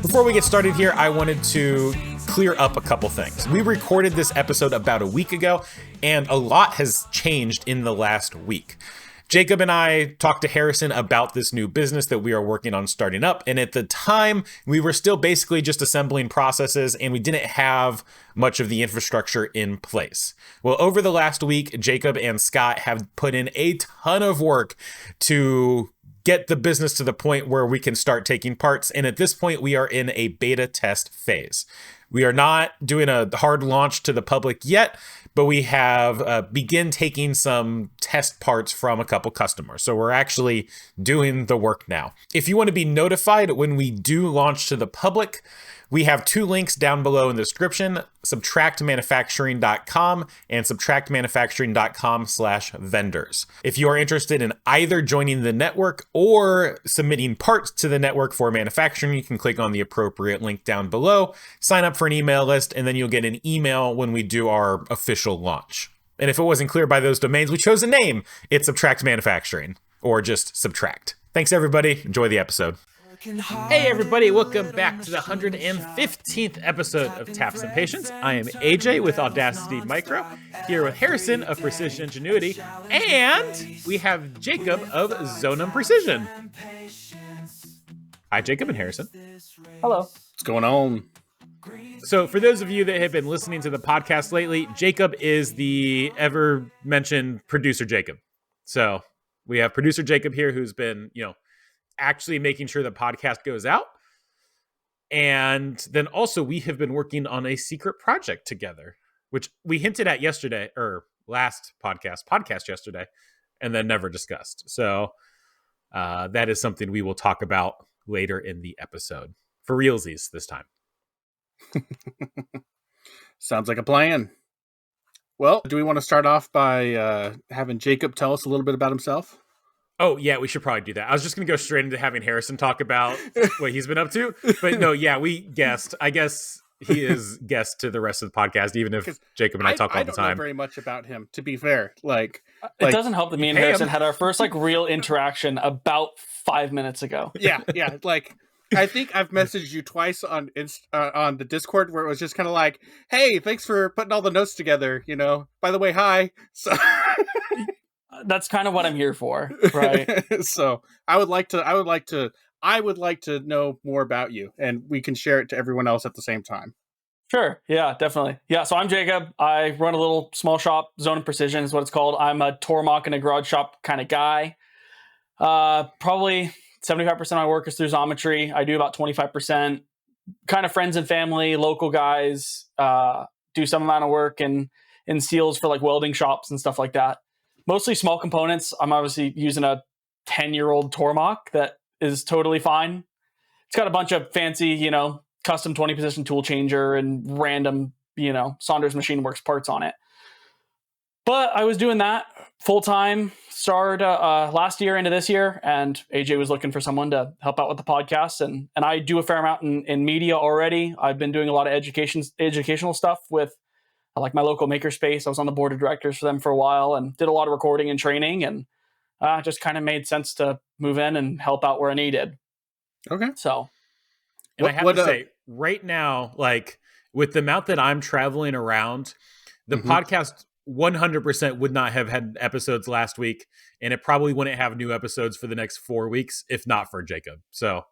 Before we get started here, I wanted to clear up a couple things. We recorded this episode about a week ago, and a lot has changed in the last week. Jacob and I talked to Harrison about this new business that we are working on starting up, and at the time, we were still basically just assembling processes, and we didn't have much of the infrastructure in place. Well, over the last week, Jacob and Scott have put in a ton of work to get the business to the point where we can start taking parts, and at this point, we are in a beta test phase. We are not doing a hard launch to the public yet, but we have begun taking some test parts from a couple customers. So we're actually doing the work now. If you want to be notified when we do launch to the public, we have two links down below in the description, subtractmanufacturing.com and subtractmanufacturing.com/vendors. If you are interested in either joining the network or submitting parts to the network for manufacturing, you can click on the appropriate link down below, sign up for an email list, and then you'll get an email when we do our official launch. And if it wasn't clear by those domains, we chose a name. It's Subtract Manufacturing, or just Subtract. Thanks, everybody. Enjoy the episode. Hey everybody, welcome back to the 115th episode of Taps and Patience. I am AJ with Audacity Micro, here with Harrison of Precision Ingenuity, and we have Jacob of Zonum Precision. Hi Jacob and Harrison. Hello. What's going on? So for those of you that have been listening to the podcast lately, Jacob is the ever-mentioned producer Jacob. So we have producer Jacob here who's been, actually making sure the podcast goes out. And then also we have been working on a secret project together, which we hinted at yesterday, or last podcast yesterday, and then never discussed. So that is something we will talk about later in the episode. For realsies this time. Sounds like a plan. Well, do we want to start off by having Jacob tell us a little bit about himself? Oh, yeah, we should probably do that. I was just going to go straight into having Harrison talk about what he's been up to. But no, yeah, we guessed. I guess he is guest to the rest of the podcast, even if Jacob and I talk all the time. I don't know very much about him, to be fair. It doesn't help that me and Harrison had our first real interaction about 5 minutes ago. Yeah. I think I've messaged you twice on the Discord where it was just kind of like, hey, thanks for putting all the notes together, By the way, hi. So that's kind of what I'm here for, right? So I would like to know more about you, and we can share it to everyone else at the same time. Sure. Yeah, definitely. Yeah. So I'm Jacob. I run a little small shop. Zonum Precision is what it's called. I'm a Tormach and a garage shop kind of guy. Probably 75% of my work is through Xometry. I do about 25% kind of friends and family, local guys, do some amount of work in seals for welding shops and stuff like that. Mostly small components. I'm obviously using a 10-year-old Tormach that is totally fine. It's got a bunch of fancy, custom 20-position tool changer and random, Saunders Machine Works parts on it. But I was doing that full-time, started last year into this year, and AJ was looking for someone to help out with the podcast. And I do a fair amount in media already. I've been doing a lot of educational stuff with my local makerspace. I was on the board of directors for them for a while and did a lot of recording and training, and just kind of made sense to move in and help out where I needed. Okay. So, and I have to say, right now, with the amount that I'm traveling around, the podcast 100% would not have had episodes last week, and it probably wouldn't have new episodes for the next 4 weeks, if not for Jacob. So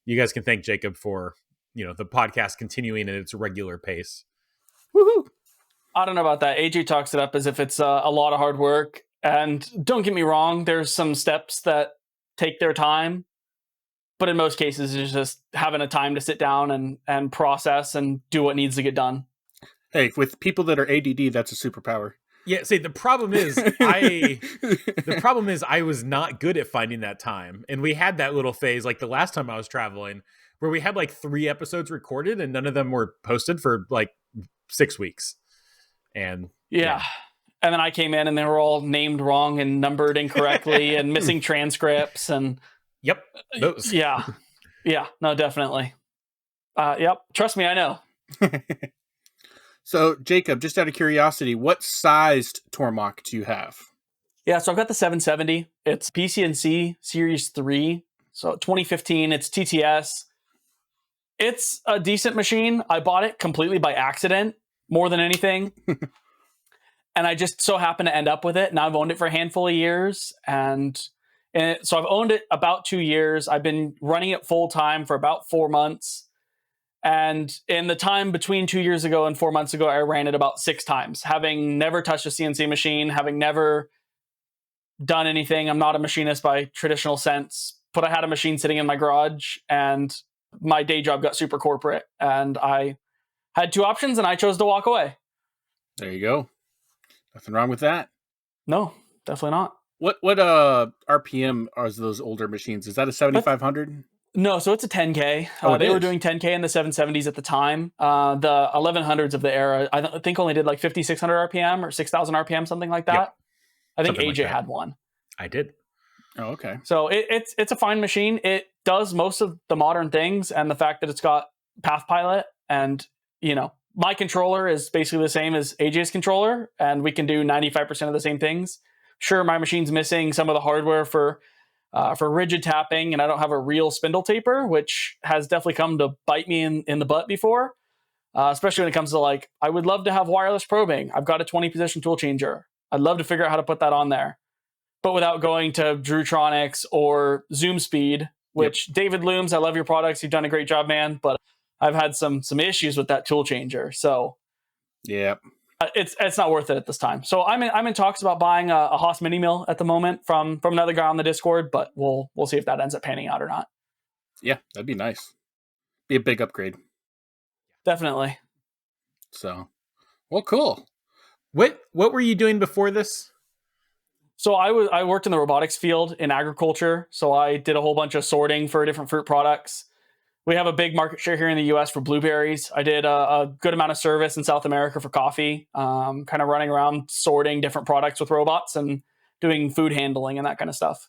you guys can thank Jacob for, the podcast continuing at its regular pace. Woohoo! I don't know about that. AJ talks it up as if it's a lot of hard work. And don't get me wrong, there's some steps that take their time. But in most cases, it's just having a time to sit down and process and do what needs to get done. Hey, with people that are ADD, that's a superpower. Yeah, see, the problem is I was not good at finding that time. And we had that little phase, the last time I was traveling, where we had 3 episodes recorded and none of them were posted for 6 weeks. And yeah. And then I came in and they were all named wrong and numbered incorrectly and missing transcripts and yep. Those. Yeah. Yeah. No, definitely. Yep. Trust me, I know. So, Jacob, just out of curiosity, what sized Tormach do you have? Yeah, so I've got the 770. It's PCNC Series 3. So 2015, it's TTS. It's a decent machine. I bought it completely by accident, more than anything. And I just so happened to end up with it. Now I've owned it for a handful of years. And so I've owned it about 2 years. I've been running it full time for about 4 months. And in the time between 2 years ago and 4 months ago, I ran it about 6 times, having never touched a CNC machine, having never done anything. I'm not a machinist by traditional sense, but I had a machine sitting in my garage, and my day job got super corporate, and I had 2 options, and I chose to walk away. There you go. Nothing wrong with that. No, definitely not. What RPM are those older machines? Is that a 7500? No, so it's a 10K. They were doing 10K in the 770s at the time. The 1100s of the era, I think only did like 5600 RPM or 6000 RPM, something like that. Yep. I think something AJ like had one. I did. Oh, okay. So it's a fine machine. It does most of the modern things, and the fact that it's got Path Pilot, and my controller is basically the same as AJ's controller, and we can do 95% of the same things. Sure, my machine's missing some of the hardware for rigid tapping, and I don't have a real spindle taper, which has definitely come to bite me in the butt before, especially when it comes to I would love to have wireless probing. I've got a 20-position tool changer. I'd love to figure out how to put that on there, but without going to Drewtronics or Zoom Speed, which David Looms, I love your products. You've done a great job, man, but I've had some issues with that tool changer. So yeah, it's not worth it at this time. So I'm in talks about buying a Haas mini mill at the moment from another guy on the Discord, but we'll see if that ends up panning out or not. Yeah, that'd be nice. Be a big upgrade. Definitely. So, well, cool. What were you doing before this? So I worked in the robotics field in agriculture. So I did a whole bunch of sorting for different fruit products. We have a big market share here in the US for blueberries. I did a good amount of service in South America for coffee, kind of running around sorting different products with robots and doing food handling and that kind of stuff.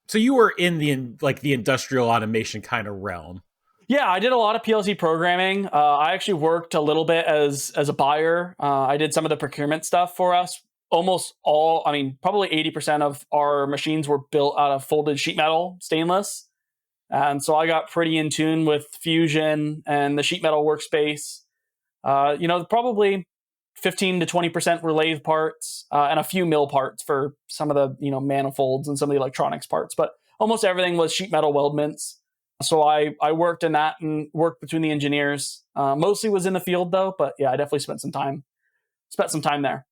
So you were in the industrial automation kind of realm. Yeah, I did a lot of PLC programming. I actually worked a little bit as a buyer. I did some of the procurement stuff for us. Probably 80% of our machines were built out of folded sheet metal, stainless. And so I got pretty in tune with Fusion and the sheet metal workspace. Probably 15 to 20% were lathe parts and a few mill parts for some of the manifolds and some of the electronics parts. But almost everything was sheet metal weldments. So I worked in that and worked between the engineers. Mostly was in the field though, but yeah, I definitely spent some time there.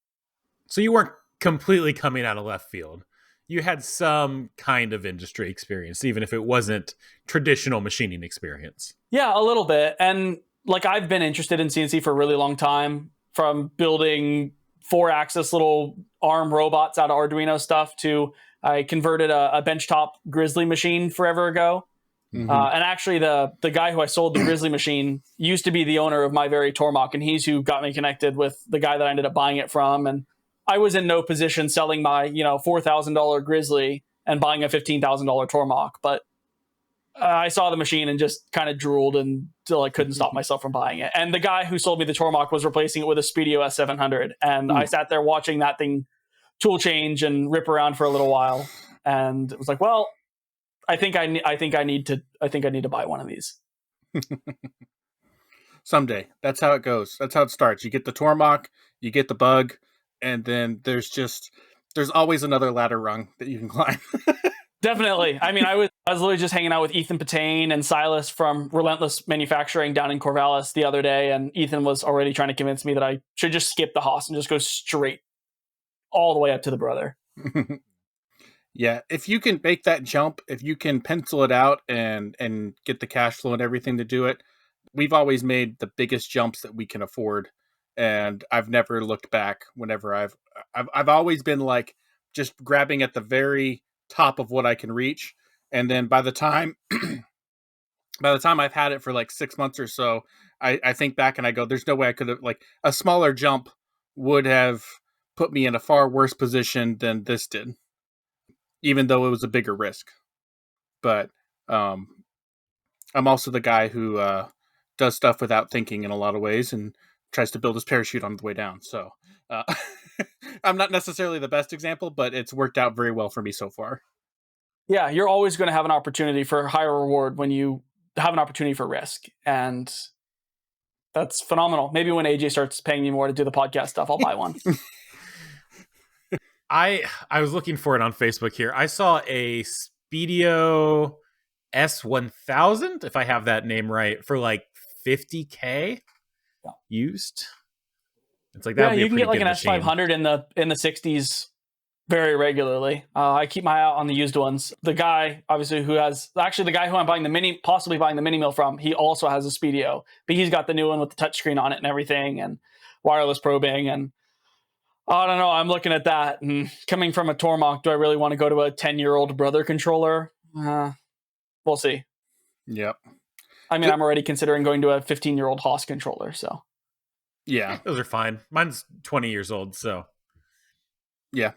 So you weren't completely coming out of left field. You had some kind of industry experience, even if it wasn't traditional machining experience. Yeah, a little bit. And I've been interested in CNC for a really long time, from building 4-axis little arm robots out of Arduino stuff to I converted a benchtop Grizzly machine forever ago. Mm-hmm. And actually the guy who I sold the Grizzly machine used to be the owner of my very Tormach, and he's who got me connected with the guy that I ended up buying it from. And I was in no position selling my, $4,000 Grizzly and buying a $15,000 Tormach, but I saw the machine and just kind of drooled until I couldn't stop myself from buying it. And the guy who sold me the Tormach was replacing it with a Speedio S700. And I sat there watching that thing tool change and rip around for a little while. And it was like, well, I think I need to buy one of these. Someday. That's how it goes. That's how it starts. You get the Tormach, you get the bug, and then there's always another ladder rung that you can climb. Definitely. I mean, I was literally just hanging out with Ethan Patain and Silas from Relentless Manufacturing down in Corvallis the other day, and Ethan was already trying to convince me that I should just skip the Haas and just go straight all the way up to the brother. Yeah, if you can make that jump, if you can pencil it out and get the cash flow and everything to do it, we've always made the biggest jumps that we can afford, and I've never looked back. Whenever I've always been just grabbing at the very top of what I can reach, and then by the time I've had it for 6 months or so, I think back and I go, there's no way I could have, a smaller jump would have put me in a far worse position than this did, even though it was a bigger risk. But I'm also the guy who does stuff without thinking in a lot of ways and tries to build his parachute on the way down. So I'm not necessarily the best example, but it's worked out very well for me so far. Yeah, you're always going to have an opportunity for higher reward when you have an opportunity for risk. And that's phenomenal. Maybe when AJ starts paying me more to do the podcast stuff, I'll buy one. I was looking for it on Facebook here. I saw a Speedio S1000, if I have that name right, for like $50K used. It's like that. Yeah, you can get like an S500 in the 60s very regularly. I keep my eye out on the used ones. The guy, obviously, the guy who I'm possibly buying the mini mill from, he also has a Speedio, but he's got the new one with the touchscreen on it and everything, and wireless probing. And I don't know. I'm looking at that, and coming from a Tormach, do I really want to go to a 10-year-old brother controller? We'll see. Yep. I mean, I'm already considering going to a 15-year-old Haas controller. So yeah, those are fine. Mine's 20 years old, so yeah.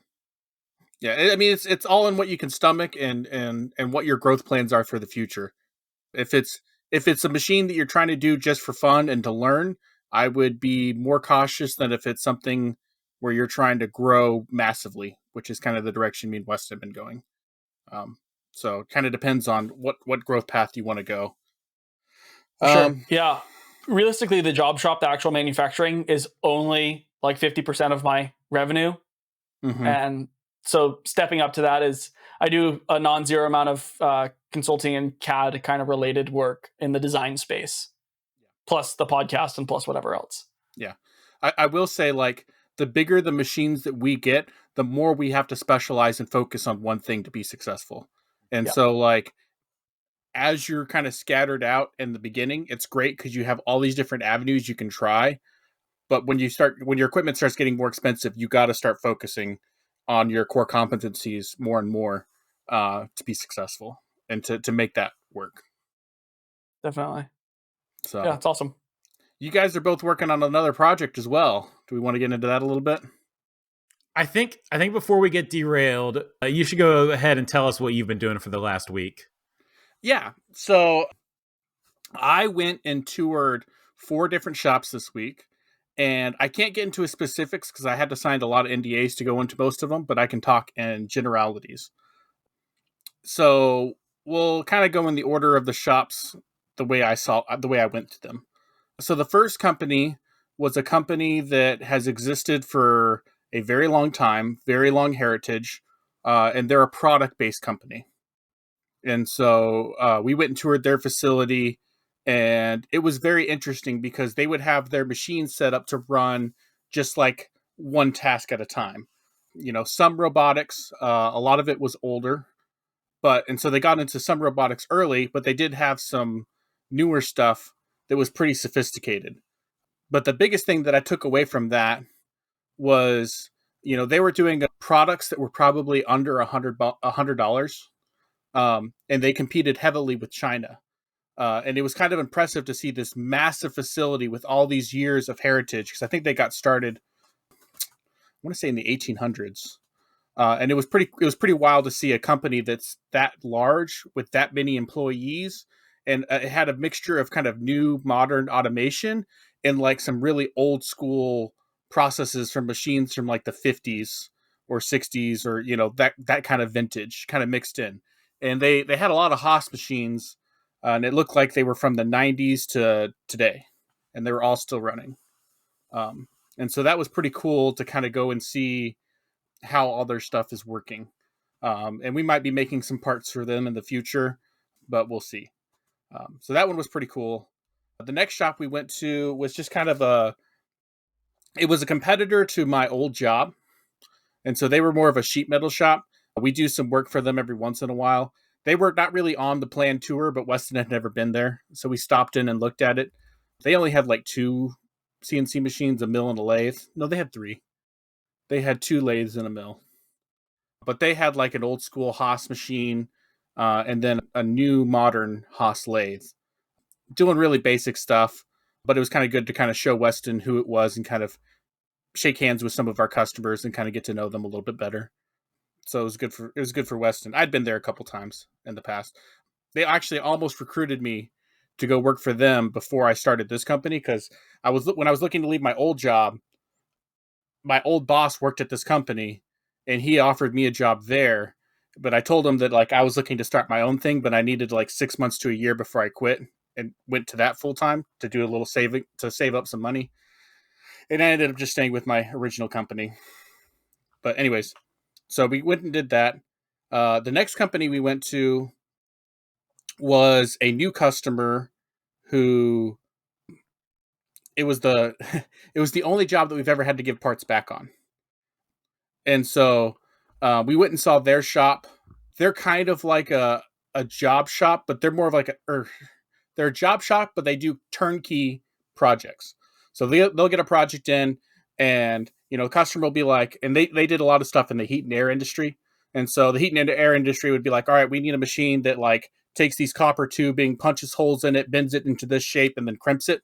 I mean, it's all in what you can stomach and what your growth plans are for the future. If it's a machine that you're trying to do just for fun and to learn, I would be more cautious than if it's something where you're trying to grow massively, which is kind of the direction me and West have been going. So it kind of depends on what growth path you want to go. Sure. Yeah. Realistically, the job shop, the actual manufacturing, is only like 50% of my revenue. Mm-hmm. And so stepping up to that is I do a non-zero amount of consulting and CAD kind of related work in the design space, plus the podcast and plus whatever else. Yeah. I will say, like, the bigger the machines that we get, the more we have to specialize and focus on one thing to be successful. And so, like, as you're kind of scattered out in the beginning, it's great because you have all these different avenues you can try. But when your equipment starts getting more expensive, you got to start focusing on your core competencies more and more to be successful and to make that work. Definitely. So yeah, it's awesome. You guys are both working on another project as well. Do we want to get into that a little bit? I think before we get derailed, you should go ahead and tell us what you've been doing for the last week. Yeah. So I went and toured 4 different shops this week, and I can't get into specifics because I had to sign a lot of NDAs to go into most of them, but I can talk in generalities. So we'll kind of go in the order of the shops the way I went to them. So the first company was a company that has existed for a very long time, very long heritage, and they're a product-based company. And so we went and toured their facility, and it was very interesting because they would have their machines set up to run just like one task at a time. Some robotics, a lot of it was older, and so they got into some robotics early, but they did have some newer stuff that was pretty sophisticated. But the biggest thing that I took away from that was, they were doing products that were probably under $100. And they competed heavily with China. And it was kind of impressive to see this massive facility with all these years of heritage, because I think they got started, I want to say in the 1800s. And it was pretty wild to see a company that's that large with that many employees. And it had a mixture of kind of new modern automation and like some really old school processes from machines from like the 50s or 60s or, that kind of vintage kind of mixed in. And they had a lot of Haas machines, and it looked like they were from the 90s to today, and they were all still running. And so that was pretty cool to kind of go and see how all their stuff is working. And we might be making some parts for them in the future, but we'll see. So that one was pretty cool. The next shop we went to was just kind of it was a competitor to my old job. And so they were more of a sheet metal shop. We do some work for them every once in a while. They were not really on the planned tour, but Weston had never been there. So we stopped in and looked at it. They only had like 2 CNC machines, a mill and a lathe. No, they had 3. They had 2 lathes and a mill. But they had like an old school Haas machine and then a new modern Haas lathe. Doing really basic stuff, but it was kind of good to kind of show Weston who it was and kind of shake hands with some of our customers and kind of get to know them a little bit better. So it was good for Weston. I'd been there a couple times in the past. They actually almost recruited me to go work for them before I started this company, because when I was looking to leave my old job, my old boss worked at this company and he offered me a job there. but I told him that like I was looking to start my own thing, but I needed like 6 months to a year before I quit and went to that full time to do a little saving to save up some money. And I ended up just staying with my original company. But anyways, so we went and did that. The next company we went to was a new customer who it was the it was the only job that we've ever had to give parts back on. And so we went and saw their shop. They're kind of like a job shop, but they're more of like they're a job shop, but they do turnkey projects. So they'll get a project in, and the customer will be like, and they did a lot of stuff in the heat and air industry. And so the heat and air industry would be like, all right, we need a machine that like takes these copper tubing, punches holes in it, bends it into this shape, and then crimps it.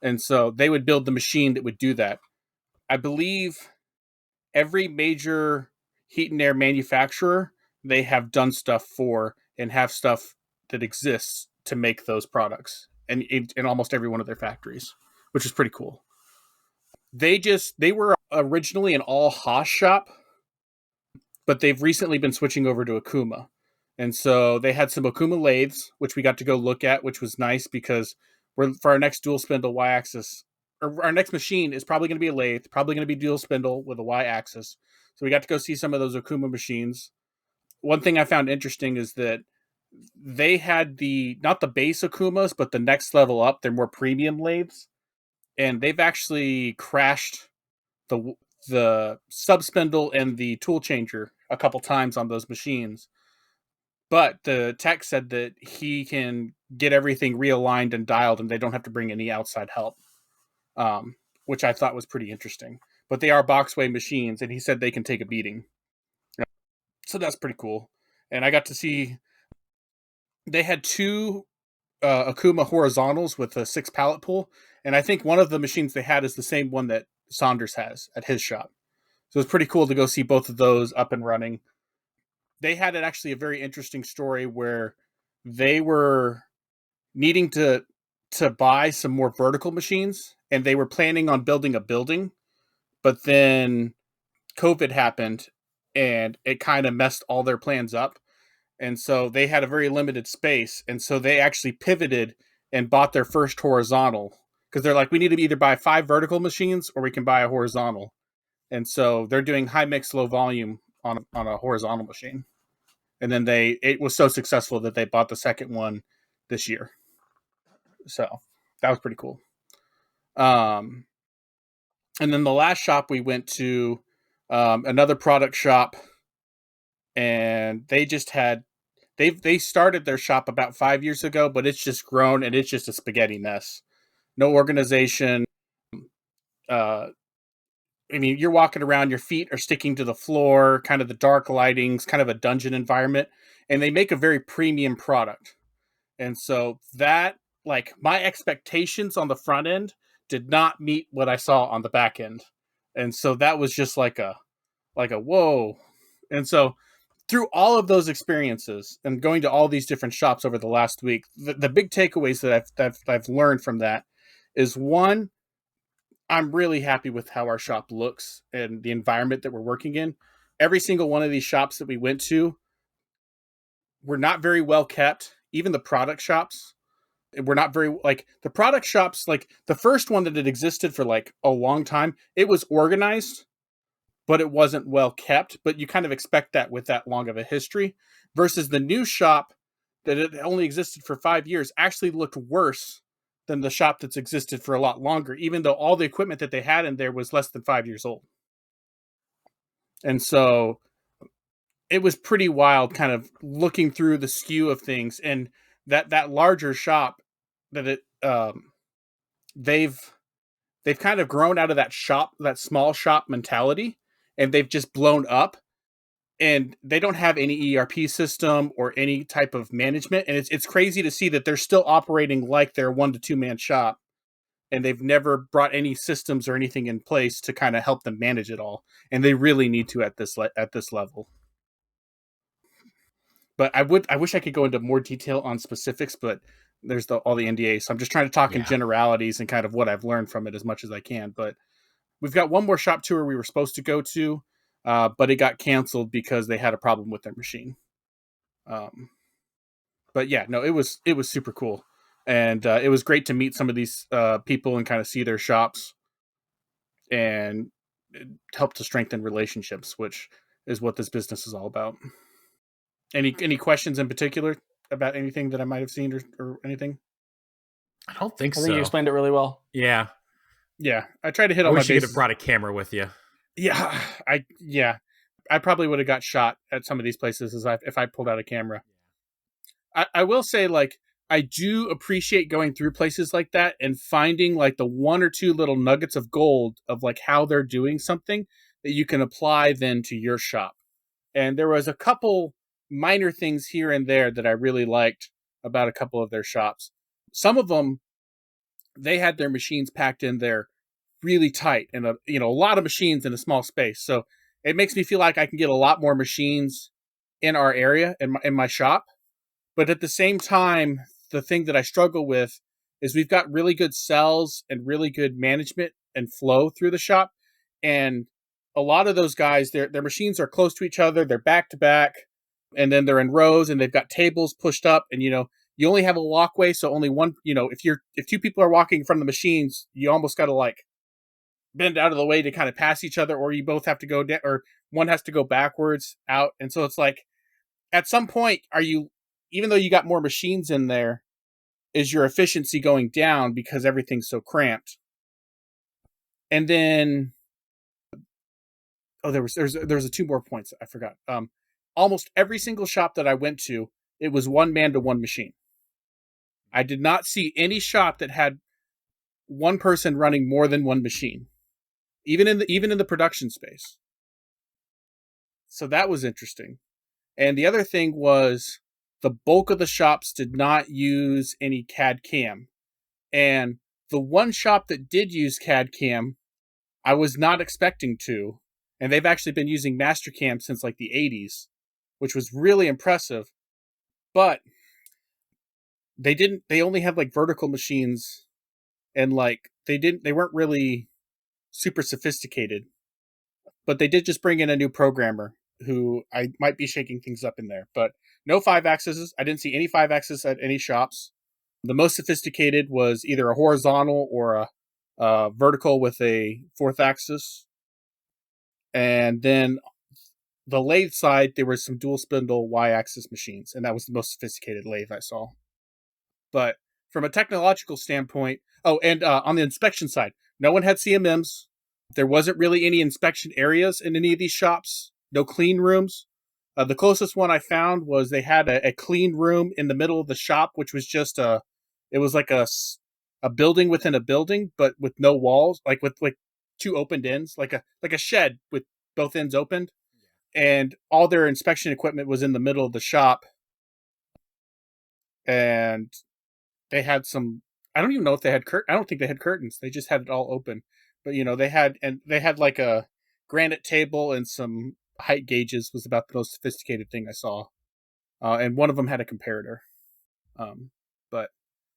And so they would build the machine that would do that. I believe every major heat and air manufacturer they have done stuff for and have stuff that exists to make those products and in almost every one of their factories, which is pretty cool. They were originally an all Haas shop, but they've recently been switching over to Akuma. And so they had some Akuma lathes, which we got to go look at, which was nice because for our next dual spindle Y-axis, or our next machine is probably going to be a lathe, probably going to be dual spindle with a Y-axis. So we got to go see some of those Akuma machines. One thing I found interesting is that they had not the base Akumas, but the next level up. They're more premium lathes, and they've actually crashed the sub spindle and the tool changer a couple times on those machines. But the tech said that he can get everything realigned and dialed, and they don't have to bring any outside help, which I thought was pretty interesting. But they are boxway machines, and he said they can take a beating. So that's pretty cool. And I got to see they had two Akuma horizontals with a 6 pallet pull, and I think one of the machines they had is the same one that Saunders has at his shop. So it's pretty cool to go see both of those up and running. They had actually a very interesting story where they were needing to buy some more vertical machines, and they were planning on building a building, but then COVID happened and it kind of messed all their plans up. And so they had a very limited space. And so they actually pivoted and bought their first horizontal because they're like, we need to either buy 5 vertical machines or we can buy a horizontal. And so they're doing high mix, low volume on a horizontal machine. And then it was so successful that they bought the second one this year. So that was pretty cool. And then the last shop we went to, another product shop, and they just had, they started their shop about 5 years ago, but it's just grown and it's just a spaghetti mess. No organization. I mean, you're walking around, your feet are sticking to the floor, kind of the dark lightings, kind of a dungeon environment, and they make a very premium product. And so that, like, my expectations on the front end did not meet what I saw on the back end. And so that was just like a whoa. And so through all of those experiences and going to all these different shops over the last week, the big takeaways that I've learned from that is, one, I'm really happy with how our shop looks and the environment that we're working in. Every single one of these shops that we went to were not very well kept. Even the product shops were not very, like, the product shops, like the first one that had existed for like a long time, it was organized, but it wasn't well kept. But you kind of expect that with that long of a history, versus the new shop that it only existed for 5 years actually looked worse than the shop that's existed for a lot longer, even though all the equipment that they had in there was less than 5 years old. And so it was pretty wild kind of looking through the skew of things, and that larger shop that they've kind of grown out of that small shop mentality, and they've just blown up, and they don't have any ERP system or any type of management. And it's crazy to see that they're still operating like they're a 1 to 2 man shop, and they've never brought any systems or anything in place to kind of help them manage it all. And they really need to at this level. But I wish I could go into more detail on specifics, but there's all the NDAs. So I'm just trying to talk in generalities and kind of what I've learned from it as much as I can. But we've got one more shop tour we were supposed to go to. but it got canceled because they had a problem with their machine. But yeah, no, it was super cool, and it was great to meet some of these people and kind of see their shops, and it helped to strengthen relationships, which is what this business is all about. Any questions in particular about anything that I might have seen or anything? I don't think I think you so. explained it really well. Yeah. Yeah, I tried to hit I all my wish you could bases. have brought a camera with you. Yeah, I probably would have got shot at some of these places if I pulled out a camera. I will say, like, I do appreciate going through places like that and finding like the one or two little nuggets of gold of like how they're doing something that you can apply then to your shop. And there was a couple minor things here and there that I really liked about a couple of their shops. Some of them, they had their machines packed in there really tight and a lot of machines in a small space. So it makes me feel like I can get a lot more machines in our area in my shop. But at the same time, the thing that I struggle with is we've got really good cells and really good management and flow through the shop. And a lot of those guys, their machines are close to each other. They're back to back, and then they're in rows, and they've got tables pushed up. And you only have a walkway, so only one. If two people are walking from the machines, you almost got to like bend out of the way to kind of pass each other, or you both have to go down, or one has to go backwards out. And so it's like, at some point, even though you got more machines in there, is your efficiency going down because everything's so cramped? And then, there's a two more points I forgot. Almost every single shop that I went to, it was one man to one machine. I did not see any shop that had one person running more than one machine, even in the production space. So that was interesting. And the other thing was, the bulk of the shops did not use any CAD CAM. And the one shop that did use CAD CAM, I was not expecting to. And they've actually been using Mastercam since like the 80s, which was really impressive. But they only had like vertical machines, and like they weren't really super sophisticated. But they did just bring in a new programmer who I might be shaking things up in there. But no 5-axes. I didn't see any 5-axes at any shops. The most sophisticated was either a horizontal or a vertical with a 4th axis. And then the lathe side, there were some dual spindle Y-axis machines, and that was the most sophisticated lathe I saw. But from a technological standpoint, and on the inspection side, no one had CMMs. There wasn't really any inspection areas in any of these shops. No clean rooms. The closest one I found was they had a clean room in the middle of the shop, which was just it was like a building within a building, but with no walls, like with like two opened ends, like a shed with both ends opened. And all their inspection equipment was in the middle of the shop. And they had some, I don't even know if they had I don't think they had curtains. They just had it all open. But they had like a granite table and some height gauges was about the most sophisticated thing I saw. And one of them had a comparator. But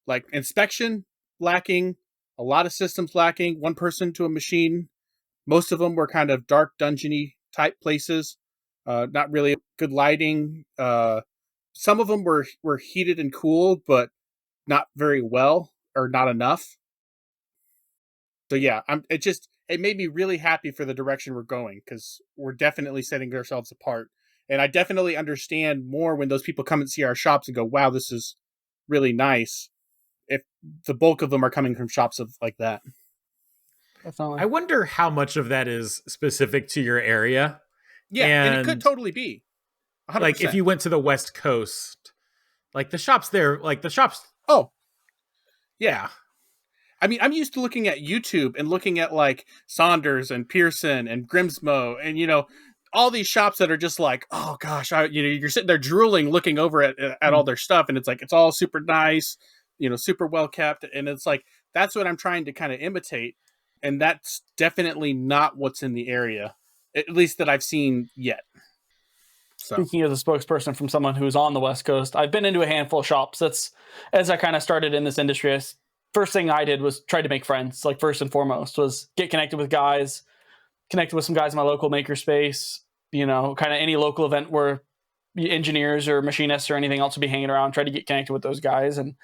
like inspection lacking, a lot of systems lacking, one person to a machine. Most of them were kind of dark dungeony type places. Not really good lighting. Some of them were heated and cooled, but not very well or not enough. So yeah, it made me really happy for the direction we're going, because we're definitely setting ourselves apart. And I definitely understand more when those people come and see our shops and go, wow, this is really nice, if the bulk of them are coming from shops like that. Definitely. I wonder how much of that is specific to your area. Yeah, and it could totally be. 100%. Like if you went to the West Coast, like the shops there, Oh, yeah. I mean, I'm used to looking at YouTube and looking at like Saunders and Pearson and Grimsmo and, all these shops that are just like, oh gosh, you're sitting there drooling, looking over at all their stuff. And it's like, it's all super nice, super well kept. And it's like, that's what I'm trying to kind of imitate. And that's definitely not what's in the area, at least that I've seen yet. So. Speaking as a spokesperson from someone who's on the West Coast, I've been into a handful of shops. That's, as I kind of started in this industry, first thing I did was try to make friends. Like first and foremost was get connected with guys, connected with some guys in my local makerspace, kind of any local event where engineers or machinists or anything else will be hanging around, try to get connected with those guys. And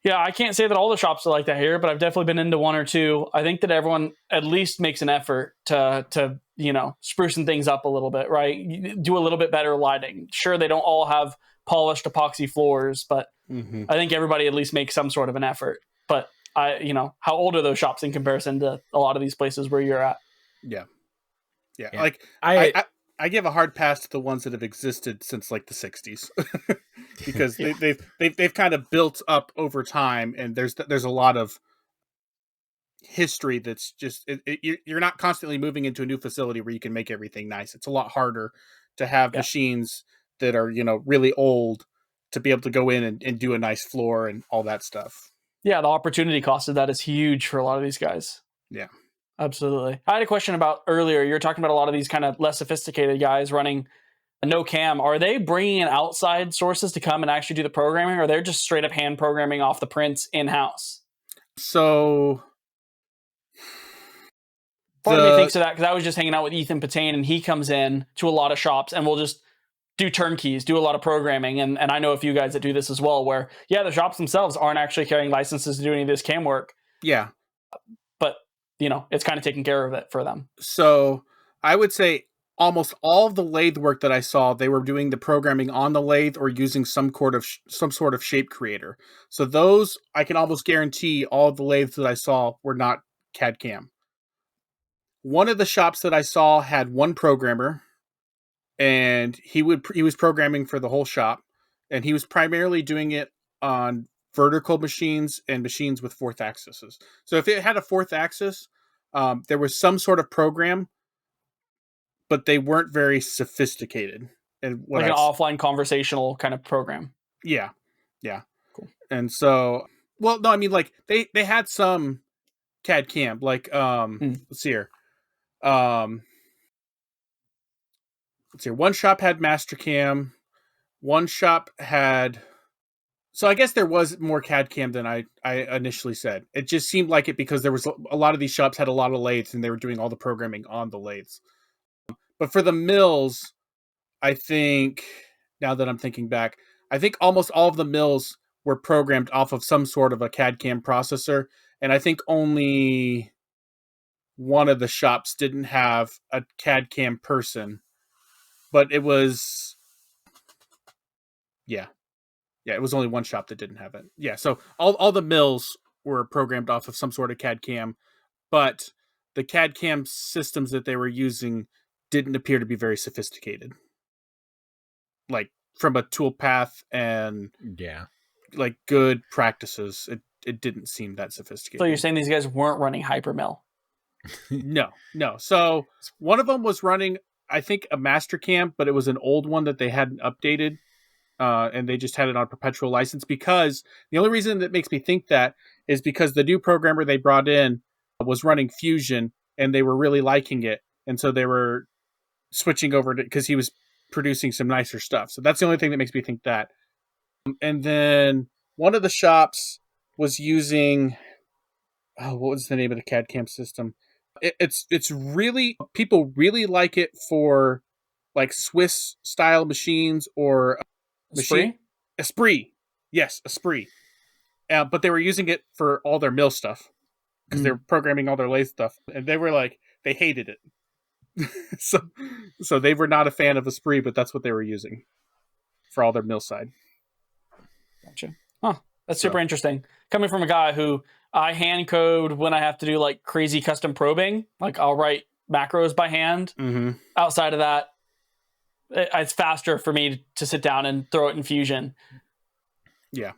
yeah, I can't say that all the shops are like that here, but I've definitely been into one or two. I think that everyone at least makes an effort to sprucing things up a little bit, right? Do a little bit better lighting. Sure, they don't all have polished epoxy floors, but I think everybody at least makes some sort of an effort. But how old are those shops in comparison to a lot of these places where you're at? Yeah. Yeah. Like I give a hard pass to the ones that have existed since like the 60s because they've kind of built up over time, and there's a lot of history that's just you're not constantly moving into a new facility where you can make everything nice. It's a lot harder to have machines that are really old to be able to go in and do a nice floor and all that stuff. Yeah, the opportunity cost of that is huge for a lot of these guys. Yeah. Absolutely. I had a question about earlier. You were talking about a lot of these kind of less sophisticated guys running a no cam. Are they bringing in outside sources to come and actually do the programming, or they're just straight up hand programming off the prints in house? So part of me thinks of that because I was just hanging out with Ethan Patain, and he comes in to a lot of shops and we'll just do turnkeys, do a lot of programming. And I know a few guys that do this as well, where the shops themselves aren't actually carrying licenses to do any of this cam work. Yeah. But it's kind of taking care of it for them. So I would say almost all of the lathe work that I saw, they were doing the programming on the lathe or using some sort of shape creator. So those, I can almost guarantee all of the lathes that I saw were not CAD CAM. One of the shops that I saw had one programmer, and he was programming for the whole shop, and he was primarily doing it on vertical machines and machines with fourth axes. So if it had a fourth axis, there was some sort of program, but they weren't very sophisticated. And like an offline conversational kind of program. Yeah. Yeah. Cool. And so, well, no, I mean, like they had some CAD CAM, like, let's see here. Let's see. One shop had Mastercam. One shop had. So I guess there was more CAD CAM than I initially said. It just seemed like it because there was a lot of these shops had a lot of lathes and they were doing all the programming on the lathes. But for the mills, I think, now that I'm thinking back, I think almost all of the mills were programmed off of some sort of a CAD CAM processor. And I think only one of the shops didn't have a CAD CAM person. But it was, yeah, it was only one shop that didn't have it. Yeah, so all the mills were programmed off of some sort of CAD CAM, but the CAD CAM systems that they were using didn't appear to be very sophisticated. Like from a toolpath and like good practices, it didn't seem that sophisticated. So you're saying these guys weren't running Hypermill? No. So one of them was running, I think, a Mastercam, but it was an old one that they hadn't updated, and they just had it on perpetual license. Because the only reason that makes me think that is because the new programmer they brought in was running Fusion, and they were really liking it, and so they were switching over to, because he was producing some nicer stuff. So that's the only thing that makes me think that. And then one of the shops was using, what was the name of the CAD CAM system? It's really, people really like it for like Swiss style machines or Esprit. Yes, Esprit. But they were using it for all their mill stuff because they were programming all their lathe stuff, and they were like, they hated it. so they were not a fan of Esprit, but that's what they were using for all their mill side. Gotcha. Huh. That's super interesting. Coming from a guy who I hand code when I have to do like crazy custom probing, like I'll write macros by hand. Mm-hmm. Outside of that, it's faster for me to sit down and throw it in Fusion. Yeah.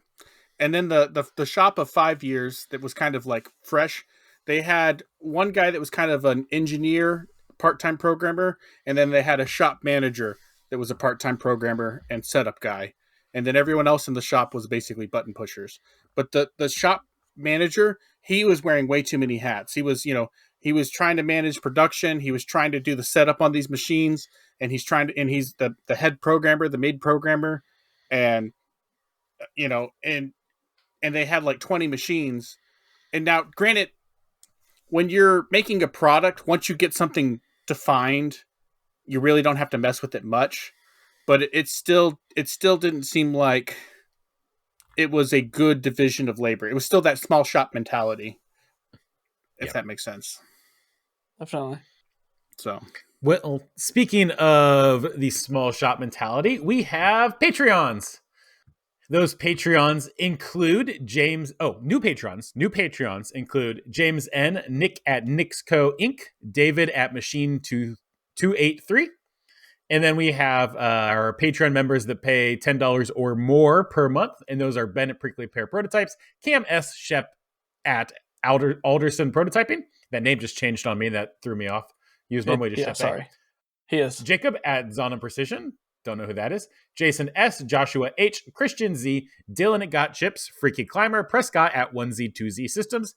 And then the shop of 5 years that was kind of like fresh, they had one guy that was kind of an engineer, part-time programmer, and then they had a shop manager that was a part-time programmer and setup guy. And then everyone else in the shop was basically button pushers. But the shop manager, he was wearing way too many hats. He was trying to manage production. He was trying to do the setup on these machines, and he's the head programmer, the main programmer. And, and they had like 20 machines. And now, granted, when you're making a product, once you get something defined, you really don't have to mess with it much. But it still didn't seem like it was a good division of labor. It was still that small shop mentality, if that makes sense. Definitely. So, well, speaking of the small shop mentality, we have Patreons. Those Patreons include James. Oh, new Patrons. New Patreons include James N, Nick at Nixco Inc., David at Machine 283. And then we have our Patreon members that pay $10 or more per month. And those are Bennett Prickly Pear Prototypes, Cam S. Shep at Alderson Prototyping. That name just changed on me. That threw me off. He was normally just Shep. Sorry. He is. Jacob at Zon and Precision. Don't know who that is. Jason S, Joshua H, Christian Z, Dylan at Got Chips, Freaky Climber, Prescott at 1Z2Z Systems,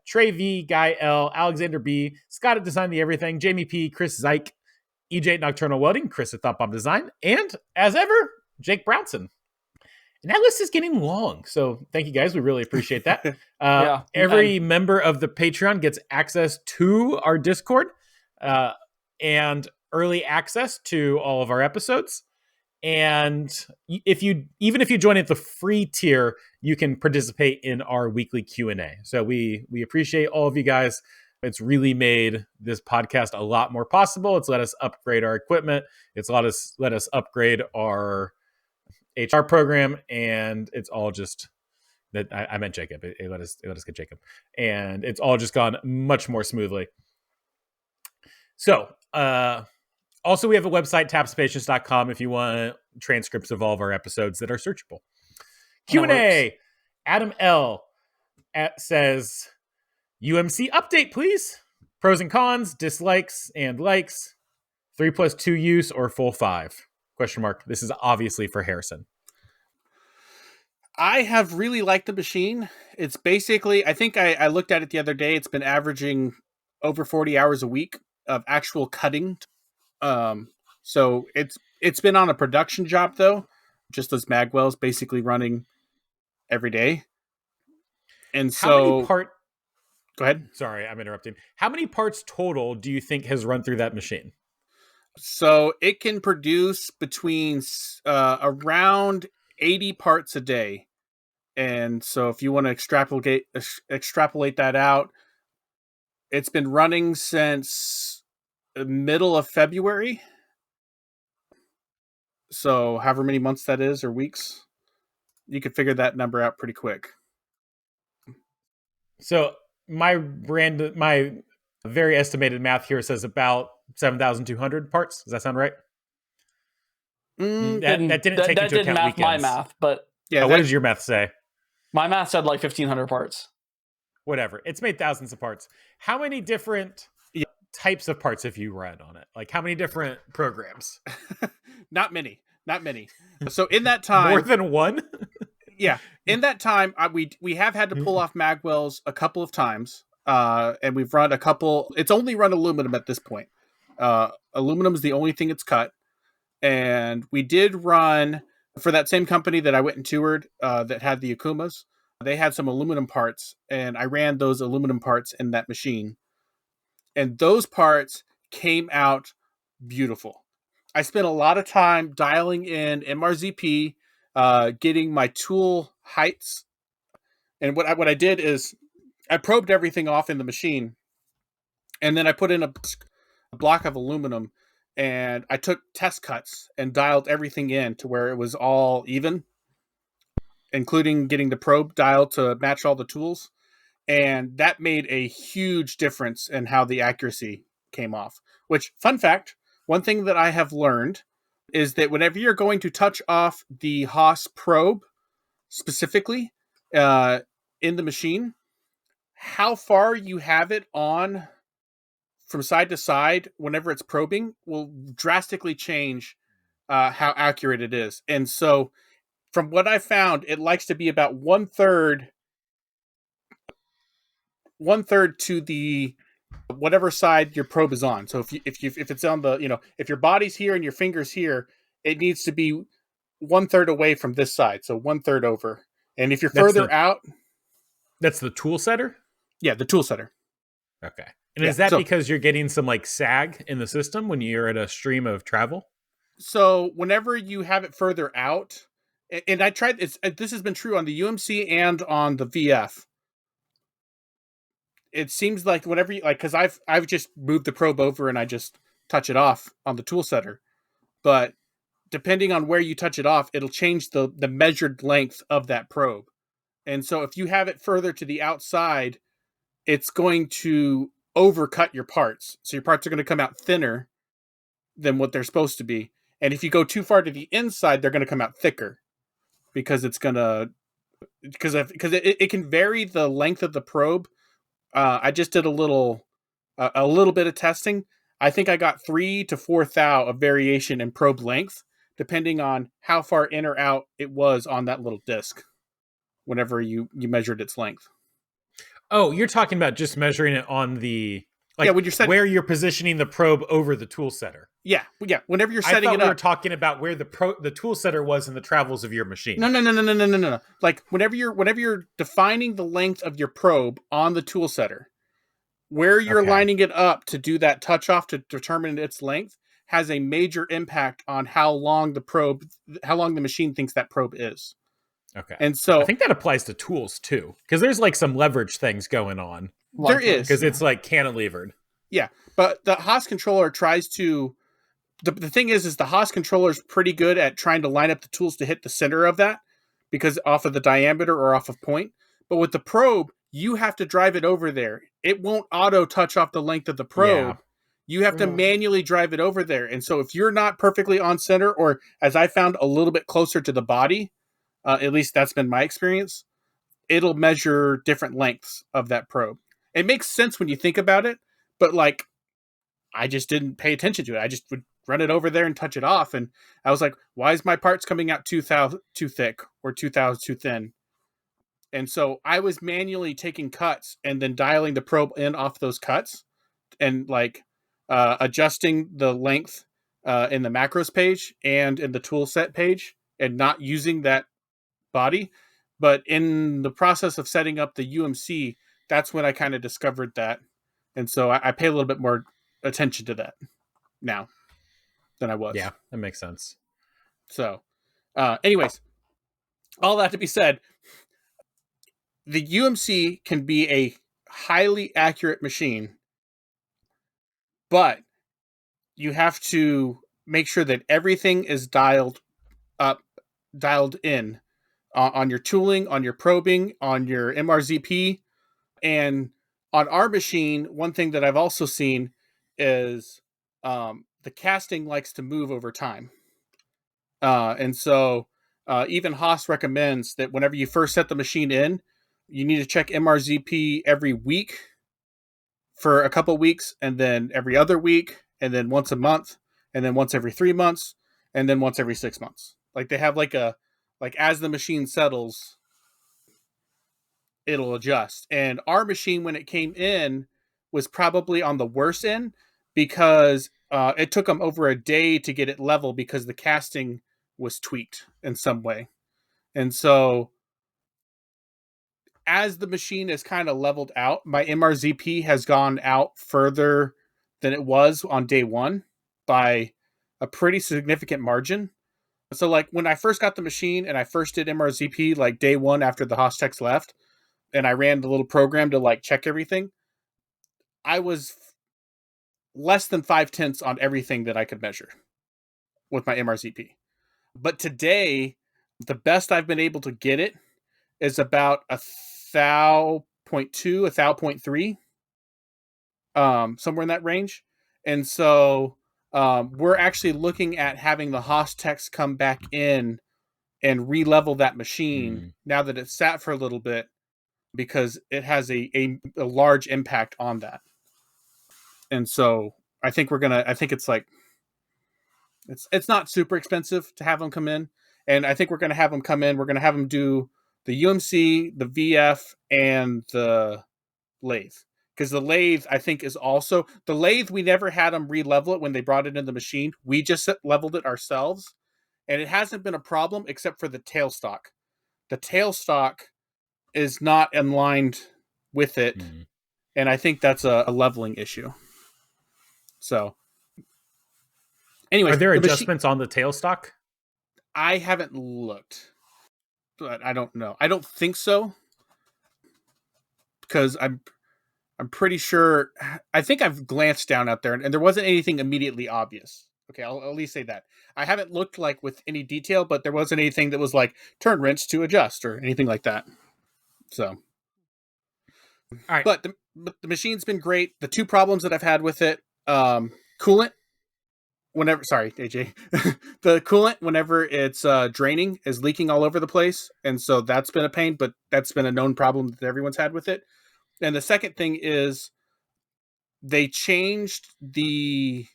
Trey V, Guy L, Alexander B, Scott at Design the Everything, Jamie P, Chris Zyke, EJ at Nocturnal Welding, Chris at Thought Bomb Design, and as ever, Jake Brownson. And that list is getting long, so thank you guys. We really appreciate that. Every member of the Patreon gets access to our Discord and early access to all of our episodes. And even if you join at the free tier, you can participate in our weekly Q&A. So we appreciate all of you guys. It's really made this podcast a lot more possible. It's let us upgrade our equipment. It's let us upgrade our HR program, and it's all just that I meant Jacob. It let us get Jacob, and it's all just gone much more smoothly. So, also we have a website, tapspacious.com, if you want transcripts of all of our episodes that are searchable. Q&A. Adam L says, UMC update, please. Pros and cons, dislikes and likes. 3+2 use or full 5? Question mark. This is obviously for Harrison. I have really liked the machine. It's basically, I think I looked at it the other day. It's been averaging over 40 hours a week of actual cutting. So it's been on a production job though, just as Magwell's basically running every day. And so go ahead. Sorry, I'm interrupting. How many parts total do you think has run through that machine? So it can produce between around 80 parts a day. And so if you want to extrapolate that out, it's been running since the middle of February. So however many months that is, or weeks, you could figure that number out pretty quick. So my very estimated math here says about 7,200 parts. Does that sound right? That didn't take into account weekends. My math, but yeah. What does your math say? My math said like 1,500 parts. Whatever. It's made thousands of parts. How many different types of parts have you run on it? Like how many different programs? Not many. So in that time, more than one. Yeah, in that time, we have had to pull off Magwells a couple of times, and we've run a couple. It's only run aluminum at this point. Aluminum is the only thing it's cut, and we did run for that same company that I went and toured that had the Akumas. They had some aluminum parts, and I ran those aluminum parts in that machine, and those parts came out beautiful. I spent a lot of time dialing in MRZP. Getting my tool heights. And what I did is I probed everything off in the machine, and then I put in a block of aluminum, and I took test cuts and dialed everything in to where it was all even, including getting the probe dialed to match all the tools. And that made a huge difference in how the accuracy came off. Which, fun fact, one thing that I have learned is that whenever you're going to touch off the Haas probe specifically in the machine, how far you have it on from side to side whenever it's probing will drastically change how accurate it is. And so from what I found, it likes to be about one third to the whatever side your probe is on. So if it's on the, if your body's here and your finger's here, it needs to be 1/3 away from this side. So 1/3 over. And if you're further out, that's the tool setter. Yeah, the tool setter. Okay. And Yeah, is that so- because you're getting some like sag in the system when you're at a stream of travel? So whenever you have it further out, and I tried this has been true on the UMC and on the VF. It seems like whenever you like, because I've just moved the probe over and I just touch it off on the tool setter, but depending on where you touch it off, it'll change the measured length of that probe. And so if you have it further to the outside, it's going to overcut your parts. So your parts are going to come out thinner than what they're supposed to be. And if you go too far to the inside, they're going to come out thicker because it's going to because it can vary the length of the probe. I just did a little bit of testing. I think I got 3 to 4 thou of variation in probe length, depending on how far in or out it was on that little disc. Whenever you measured its length. Oh, you're talking about just measuring it on the Yeah, when you're setting, where you're positioning the probe over the tool setter. Yeah. Whenever you're I setting thought it we up, were talking about where the tool setter was in the travels of your machine. no. Like whenever you're defining the length of your probe on the tool setter, where you're Okay. lining it up to do that touch off to determine its length has a major impact on how long the machine thinks that probe is. Okay. And so I think that applies to tools too, because there's like some leverage things going on. there is, because it's like cantilevered. Yeah, but the Haas controller tries to. The thing is the Haas controller is pretty good at trying to line up the tools to hit the center of that, because off of the diameter or off of point. But with the probe, you have to drive it over there. It won't auto touch off the length of the probe. Yeah. You have to manually drive it over there. And so if you're not perfectly on center, or as I found, a little bit closer to the body, at least that's been my experience, it'll measure different lengths of that probe. It makes sense when you think about it, but like, I just didn't pay attention to it. I just would run it over there and touch it off. And I was like, why is my parts coming out too thick or 2,000 too thin? And so I was manually taking cuts and then dialing the probe in off those cuts and like adjusting the length in the macros page and in the tool set page, and not using that body. But in the process of setting up the UMC, that's when I kind of discovered that. And so I pay a little bit more attention to that now than I was. Yeah, that makes sense. So, anyways, all that to be said, the UMC can be a highly accurate machine, but you have to make sure that everything is dialed in on your tooling, on your probing, on your MRZP. And on our machine, one thing that I've also seen is the casting likes to move over time. And so even Haas recommends that whenever you first set the machine in, you need to check MRZP every week for a couple weeks, and then every other week, and then once a month, and then once every 3 months, and then once every 6 months. Like they have like as the machine settles, it'll adjust. And our machine, when it came in, was probably on the worst end, because it took them over a day to get it level because the casting was tweaked in some way. And so as the machine is kind of leveled out, my MRZP has gone out further than it was on day one by a pretty significant margin. So like when I first got the machine and I first did MRZP like day one after the Haas techs left, and I ran the little program to like check everything, I was less than 5/10 on everything that I could measure with my MRZP. But today, the best I've been able to get it is about a thou 0.2, a thou 0.3, somewhere in that range. And so we're actually looking at having the Haas techs come back in and re-level that machine now that it's sat for a little bit, because it has a large impact on that. And so I think it's like, it's not super expensive to have them come in. And I think we're going to have them come in. We're going to have them do the UMC, the VF, and the lathe. Because the lathe, I think, is also... The lathe, we never had them re-level it when they brought it in the machine. We just leveled it ourselves. And it hasn't been a problem except for the tailstock. The tailstock is not in line with it. And I think that's a leveling issue. So, anyways, Are there adjustments on the tailstock? I haven't looked, but I don't know. I don't think so, because I'm pretty sure. I think I've glanced down out there, and there wasn't anything immediately obvious. Okay, I'll at least say that. I haven't looked like with any detail, but there wasn't anything that was like turn wrench to adjust or anything like that. So, All right. but the machine's been great. The two problems that I've had with it, coolant. Whenever, sorry, AJ, the coolant whenever it's draining is leaking all over the place, and so that's been a pain. But that's been a known problem that everyone's had with it. And the second thing is they changed the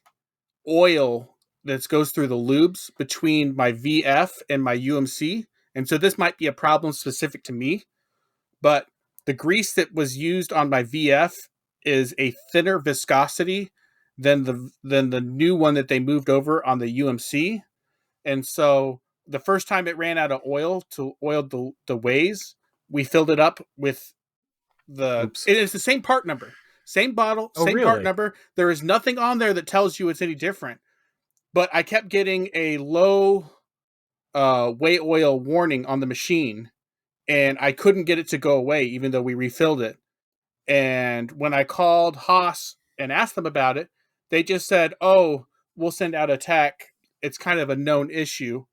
oil that goes through the lubes between my VF and my UMC. And so this might be a problem specific to me, but the grease that was used on my VF is a thinner viscosity than the new one that they moved over on the UMC. And so the first time it ran out of oil to oil the ways, we filled it up with it is the same part number, same bottle, same really? part number. There is nothing on there that tells you it's any different. But I kept getting a low weight oil warning on the machine, and I couldn't get it to go away, even though we refilled it. And when I called Haas and asked them about it, they just said, "Oh, we'll send out a tech. It's kind of a known issue."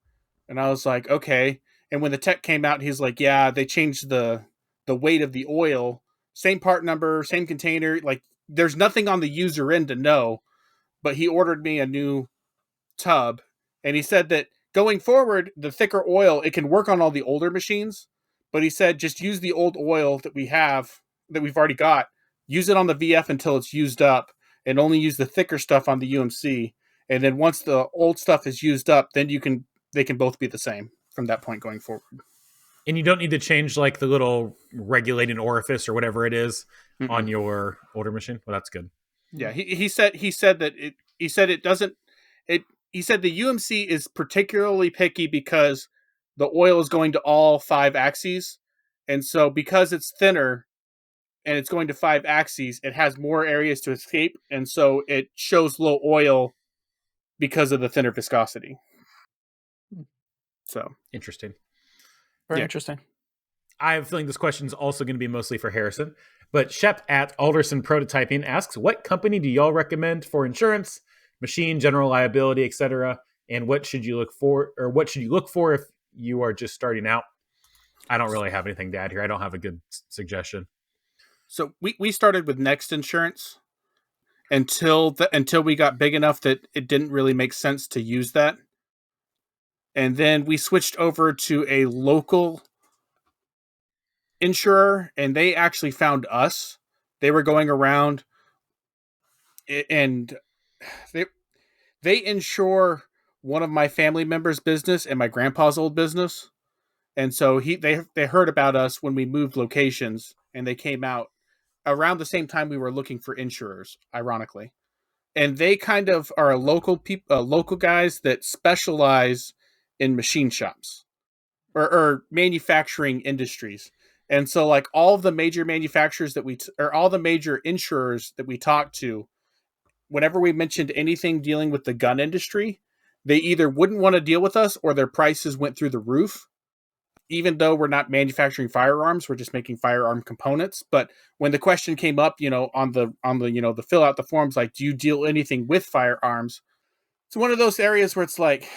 And I was like, "Okay." And when the tech came out, he's like, "Yeah, they changed the weight of the oil, same part number, same container. Like, there's nothing on the user end to know." But he ordered me a new tub, and he said that going forward, the thicker oil, it can work on all the older machines, but he said just use the old oil that we've already got, use it on the VF until it's used up, and only use the thicker stuff on the UMC. And then once the old stuff is used up, then they can both be the same from that point going forward. And you don't need to change like the little regulating orifice or whatever it is on your older machine. Well, that's good. Yeah, he said that it doesn't. He said the UMC is particularly picky because the oil is going to all 5 axes, and so because it's thinner and it's going to 5 axes, it has more areas to escape, and so it shows low oil because of the thinner viscosity. So interesting. Very interesting. I have a feeling this question is also going to be mostly for Harrison, but Shep at Alderson Prototyping asks, what company do y'all recommend for insurance, machine, general liability, etc.? And what should you look for, if you are just starting out? I don't really have anything to add here. I don't have a good suggestion. So we started with Next Insurance until we got big enough that it didn't really make sense to use that. And then we switched over to a local insurer, and they actually found us. They were going around, and they insure one of my family members' business and my grandpa's old business. And so they heard about us when we moved locations, and they came out around the same time we were looking for insurers, ironically. And they kind of are local guys that specialize in machine shops or manufacturing industries. And so like all of the major manufacturers or all the major insurers that we talked to, whenever we mentioned anything dealing with the gun industry, they either wouldn't want to deal with us or their prices went through the roof. Even though we're not manufacturing firearms, we're just making firearm components. But when the question came up, on the the fill out the forms, like, do you deal anything with firearms? It's one of those areas where it's like,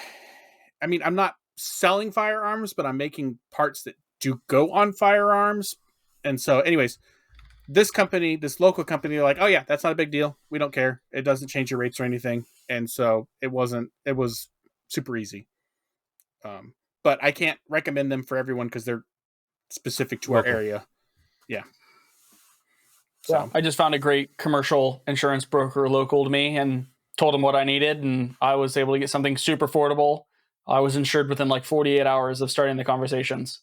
I mean, I'm not selling firearms, but I'm making parts that do go on firearms. And so anyways, this local company, they're like, oh yeah, that's not a big deal. We don't care. It doesn't change your rates or anything. And so it was super easy. But I can't recommend them for everyone because they're specific to our area. Yeah. So yeah, I just found a great commercial insurance broker local to me and told him what I needed, and I was able to get something super affordable. I was insured within like 48 hours of starting the conversations.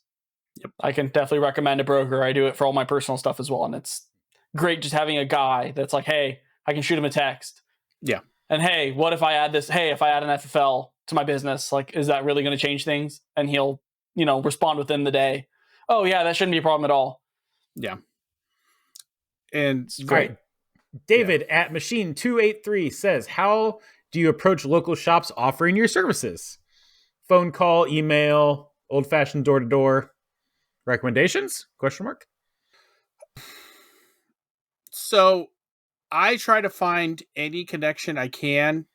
Yep. I can definitely recommend a broker. I do it for all my personal stuff as well, and it's great just having a guy that's like, hey, I can shoot him a text. Yeah. And hey, what if I add this? Hey, if I add an FFL to my business, like, is that really going to change things? And he'll, respond within the day. Oh yeah, that shouldn't be a problem at all. Yeah. And It's great. David at Machine 283 says, "How do you approach local shops offering your services? Phone call, email, old-fashioned door-to-door. Recommendations? Question mark. So I try to find any connection I can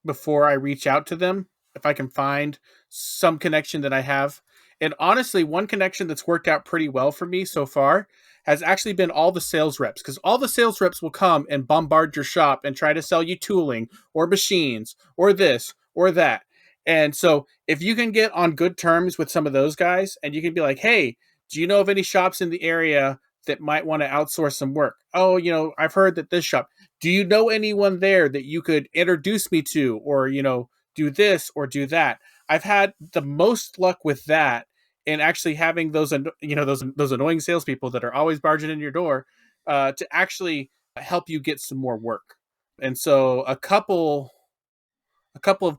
before I reach out to them. If I can find some connection that I have. And honestly, one connection that's worked out pretty well for me so far has actually been all the sales reps, because all the sales reps will come and bombard your shop and try to sell you tooling or machines or this or that. And so if you can get on good terms with some of those guys and you can be like, hey, do you know of any shops in the area that might want to outsource some work? Oh, I've heard that this shop. Do you know anyone there that you could introduce me to, or, do this or do that? I've had the most luck with that, and actually having those annoying salespeople that are always barging in your door to actually help you get some more work. And so a couple of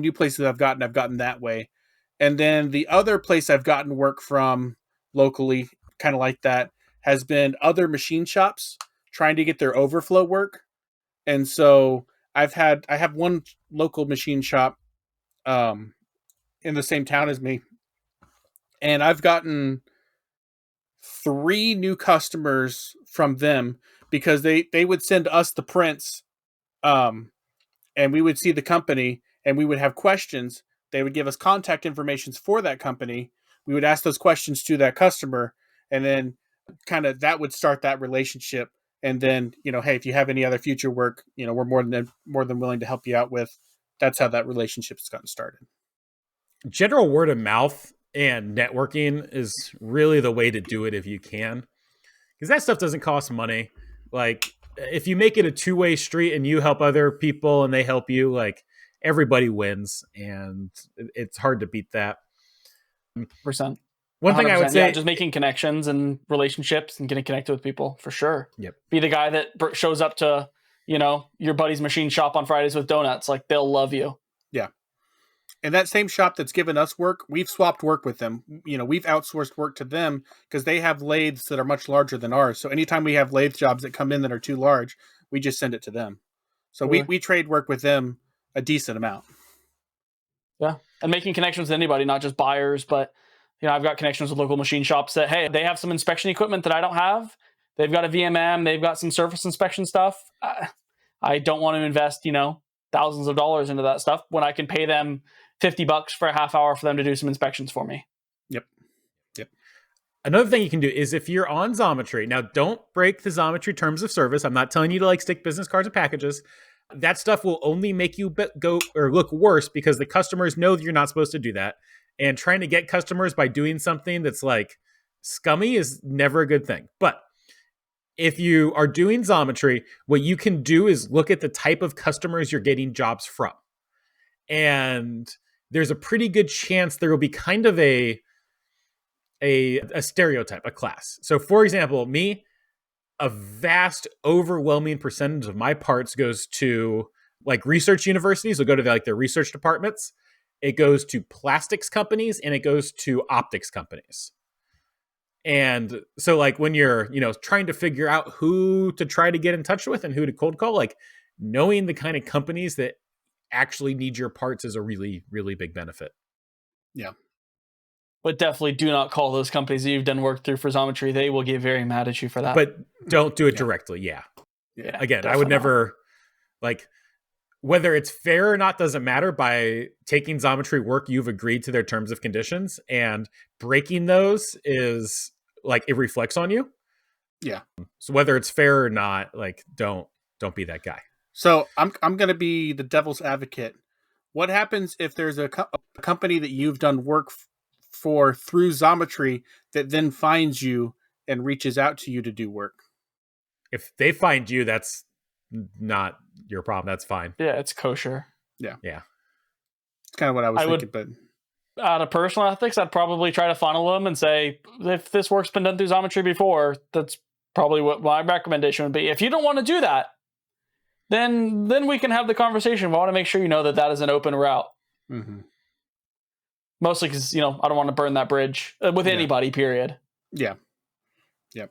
new places I've gotten that way. And then the other place I've gotten work from locally, kind of like that, has been other machine shops trying to get their overflow work. And so I have one local machine shop in the same town as me, and I've gotten 3 new customers from them because they would send us the prints, and we would see the company and we would have questions. They would give us contact information for that company. We would ask those questions to that customer, and then kind of that would start that relationship. And then, hey, if you have any other future work, we're more than willing to help you out with. That's how that relationship's gotten started. General word of mouth and networking is really the way to do it if you can, because that stuff doesn't cost money. Like, if you make it a two-way street and you help other people and they help you, like, everybody wins, and it's hard to beat that. Percent. One thing I would say, just making connections and relationships and getting connected with people, for sure. Yep. Be the guy that shows up to, your buddy's machine shop on Fridays with donuts. Like, they'll love you. Yeah. And that same shop that's given us work, we've swapped work with them. We've outsourced work to them because they have lathes that are much larger than ours. So anytime we have lathe jobs that come in that are too large, we just send it to them. So we trade work with them a decent amount. Yeah. And making connections with anybody, not just buyers, but I've got connections with local machine shops that, hey, they have some inspection equipment that I don't have. They've got a VMM. They've got some surface inspection stuff. I don't want to invest, thousands of dollars into that stuff when I can pay them $50 for a half hour for them to do some inspections for me. Yep. Another thing you can do is, if you're on Xometry, now don't break the Xometry terms of service. I'm not telling you to stick business cards and packages. That stuff will only make you go or look worse because the customers know that you're not supposed to do that. And trying to get customers by doing something that's scummy is never a good thing. But if you are doing Xometry, what you can do is look at the type of customers you're getting jobs from. And there's a pretty good chance there will be kind of a stereotype, a class. So for example, me, a vast, overwhelming percentage of my parts goes to research universities. Will go to their research departments. It goes to plastics companies, and it goes to optics companies. And so when you're, trying to figure out who to try to get in touch with and who to cold call, knowing the kind of companies that actually need your parts is a really, really big benefit. Yeah. But definitely do not call those companies that you've done work through for Xometry. They will get very mad at you for that. But don't do it directly. Yeah. Again, I would never, whether it's fair or not doesn't matter. By taking Xometry work, you've agreed to their terms of conditions, and breaking those is it reflects on you. Yeah. So whether it's fair or not, don't be that guy. So I'm going to be the devil's advocate. What happens if there's a company that you've done work for through Xometry that then finds you and reaches out to you to do work? If they find you, that's not your problem. That's fine. Yeah, it's kosher. Yeah. It's kind of what I was thinking. But out of personal ethics, I'd probably try to funnel them and say, if this work's been done through Xometry before, that's probably what my recommendation would be. If you don't want to do that, then we can have the conversation. I want to make sure that is an open route. Mm-hmm. Mostly because, I don't want to burn that bridge with anybody, period. Yeah. Yep.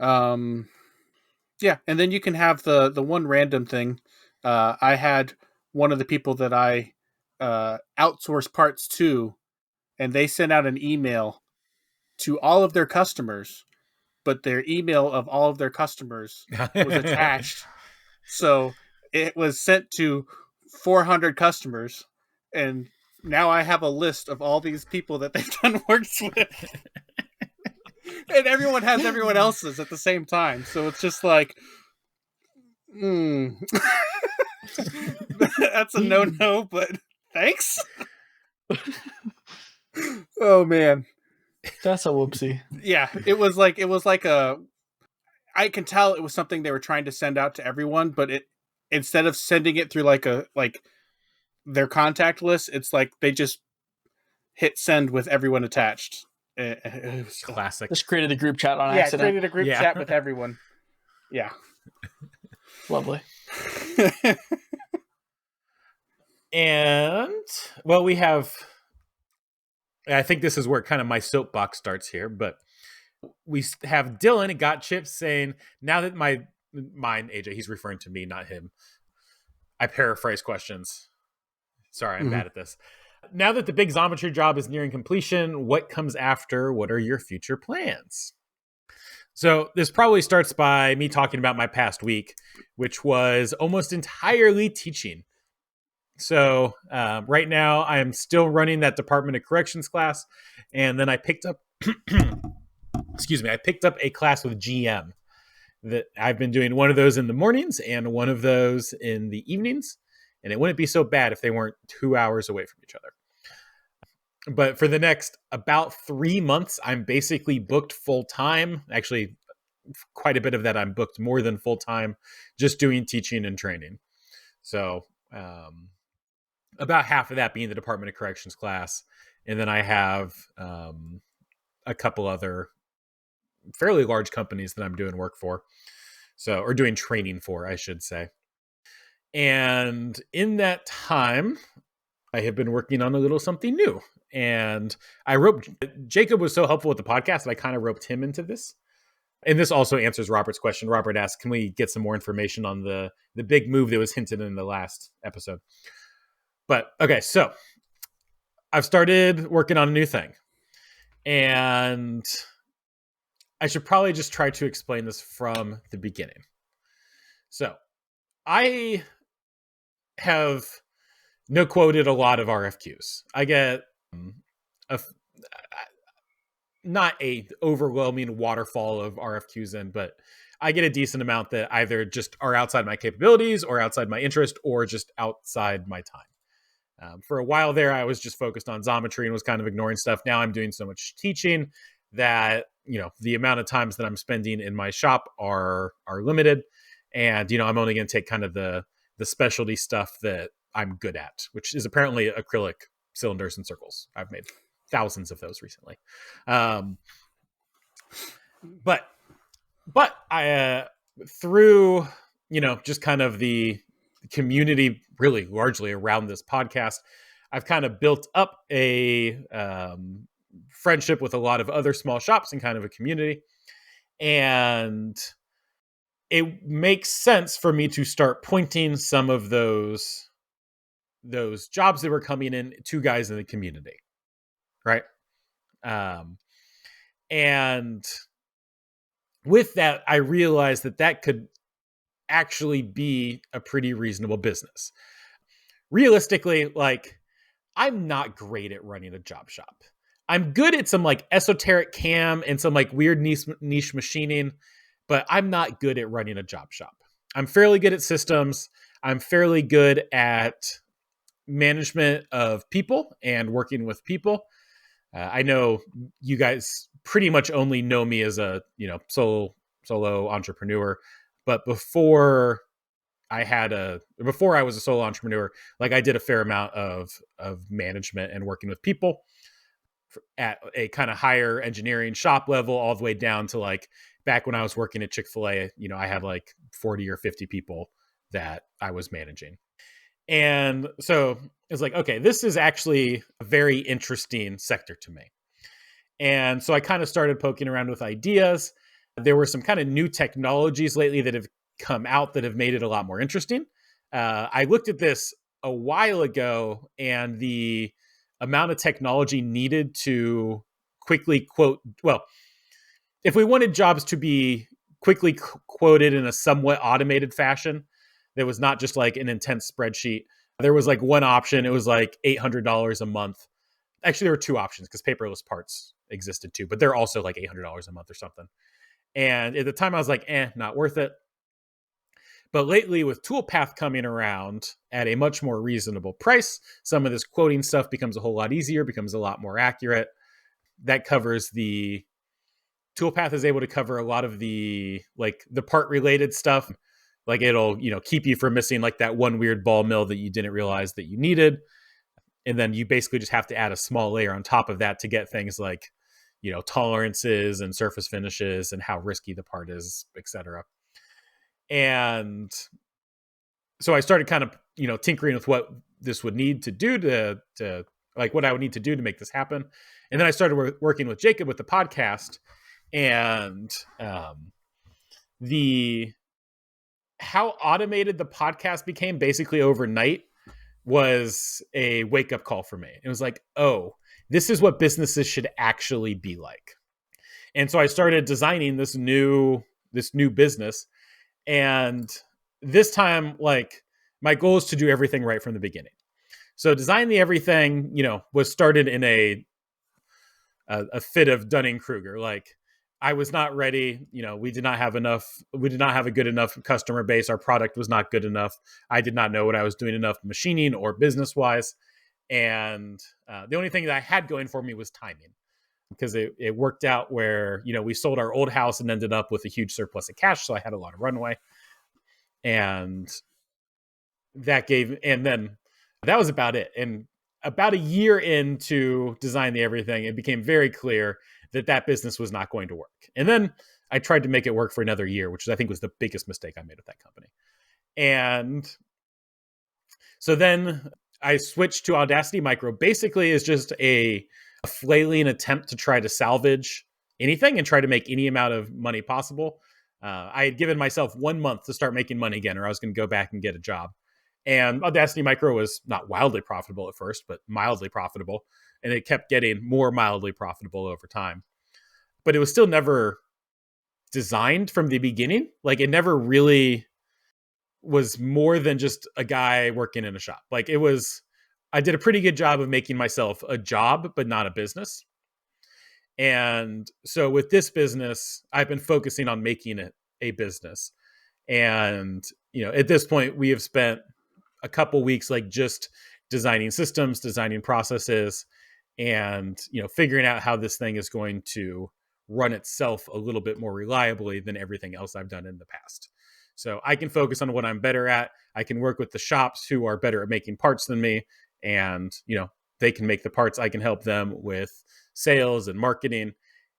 Yeah, and then you can have the one random thing. I had one of the people that I outsource parts to, and they sent out an email to all of their customers, but their email of all of their customers was attached. So it was sent to 400 customers, and now I have a list of all these people that they've done works with. And everyone has everyone else's at the same time. So it's just like, that's a no-no, but thanks. Oh man. That's a whoopsie. Yeah, it was like I can tell it was something they were trying to send out to everyone, but it, instead of sending it through like their contact list, it's like they just hit send with everyone attached. It was Classic. Just created a group chat on Yeah, accident. created a group chat with everyone. Yeah. Lovely. And well, we have, I think this is where kind of my soapbox starts here, but we have Dylan at Got Chips saying, now that mine, AJ, he's referring to me, not him. I paraphrase questions. Sorry, I'm bad at this. Now that the big Xometry job is nearing completion, what comes after? What are your future plans? So this probably starts by me talking about my past week, which was almost entirely teaching. So right now I am still running that Department of Corrections class. And then I picked up, I picked up a class with GM that I've been doing one of those in the mornings and one of those in the evenings. And it wouldn't be so bad if they weren't 2 hours away from each other. But for the next about 3 months, I'm basically booked full time. Actually, quite a bit of that I'm booked more than full time, just doing teaching and training. So about half of that being the Department of Corrections class. And then I have a couple other fairly large companies that I'm doing work for. So, or doing training for, I should say. And in that time, I have been working on a little something new. And Jacob was so helpful with the podcast that I kind of roped him into this. And this also answers Robert's question. Robert asked, can we get some more information on the big move that was hinted in the last episode? But okay, so I've started working on a new thing. And I should probably just try to explain this from the beginning. So I have no quoted a lot of RFQs. I get not a overwhelming waterfall of RFQs in, but I get a decent amount that either just are outside my capabilities or outside my interest or just outside my time. For a while there, I was just focused on Xometry and was kind of ignoring stuff. Now I'm doing so much teaching that, the amount of times that I'm spending in my shop are limited. And, I'm only going to take kind of the specialty stuff that I'm good at, which is apparently acrylic cylinders and circles. I've made thousands of those recently. But I, through, just kind of the community really largely around this podcast, I've kind of built up a friendship with a lot of other small shops and kind of a community. And it makes sense for me to start pointing some of those jobs that were coming in to guys in the community. Right. And with that, I realized that could actually be a pretty reasonable business. Realistically, I'm not great at running a job shop. I'm good at some esoteric cam and some weird niche machining, but I'm not good at running a job shop. I'm fairly good at systems. I'm fairly good at management of people and working with people. I know you guys pretty much only know me as a solo entrepreneur, but before I was a solo entrepreneur, I did a fair amount of management and working with people at a kind of higher engineering shop level, all the way down to back when I was working at Chick-fil-A, I had 40 or 50 people that I was managing. And so it's okay, this is actually a very interesting sector to me. And so I kind of started poking around with ideas. There were some kind of new technologies lately that have come out that have made it a lot more interesting. I looked at this a while ago, and the amount of technology needed to quickly quote, well, if we wanted jobs to be quickly quoted in a somewhat automated fashion, that was not just like an intense spreadsheet, there was like one option. It was like $800 a month. Actually, there were two options because paperless parts existed too, but they're also like $800 a month or something. And at the time I was like, not worth it. But lately, with Toolpath coming around at a much more reasonable price, some of this quoting stuff becomes a whole lot easier, becomes a lot more accurate. That covers the Toolpath is able to cover a lot of the like the part related stuff. Like it'll, keep you from missing like that one weird ball mill that you didn't realize that you needed. And then you basically just have to add a small layer on top of that to get things like, tolerances and surface finishes and how risky the part is, etc. And so I started kind of, tinkering with what this would need to do to like what I would need to do to make this happen. And then I started working with Jacob with the podcast, and how automated the podcast became basically overnight was a wake up call for me. It was like, oh, this is what businesses should actually be like. And so I started designing this new business. And this time, like, my goal is to do everything right from the beginning. So design the everything, was started in a fit of Dunning-Kruger. Like, I was not ready. We did not have a good enough customer base. Our product was not good enough. I did not know what I was doing enough machining or business wise. And the only thing that I had going for me was timing, because it worked out where, we sold our old house and ended up with a huge surplus of cash. So I had a lot of runway, and then that was about it. And about a year into Design the Everything, it became very clear that business was not going to work. And then I tried to make it work for another year, which I think was the biggest mistake I made with that company. And so then I switched to Audacity Micro. Basically, is just a flailing attempt to try to salvage anything and try to make any amount of money possible. I had given myself 1 month to start making money again, or I was going to go back and get a job. And Audacity Micro was not wildly profitable at first, but mildly profitable. And it kept getting more mildly profitable over time. But it was still never designed from the beginning. Like, it never really was more than just a guy working in a shop. Like, I did a pretty good job of making myself a job, but not a business. And so with this business, I've been focusing on making it a business. And, at this point, we have spent a couple weeks like just designing systems, designing processes, and, figuring out how this thing is going to run itself a little bit more reliably than everything else I've done in the past. So I can focus on what I'm better at. I can work with the shops who are better at making parts than me, and, they can make the parts. I can help them with sales and marketing,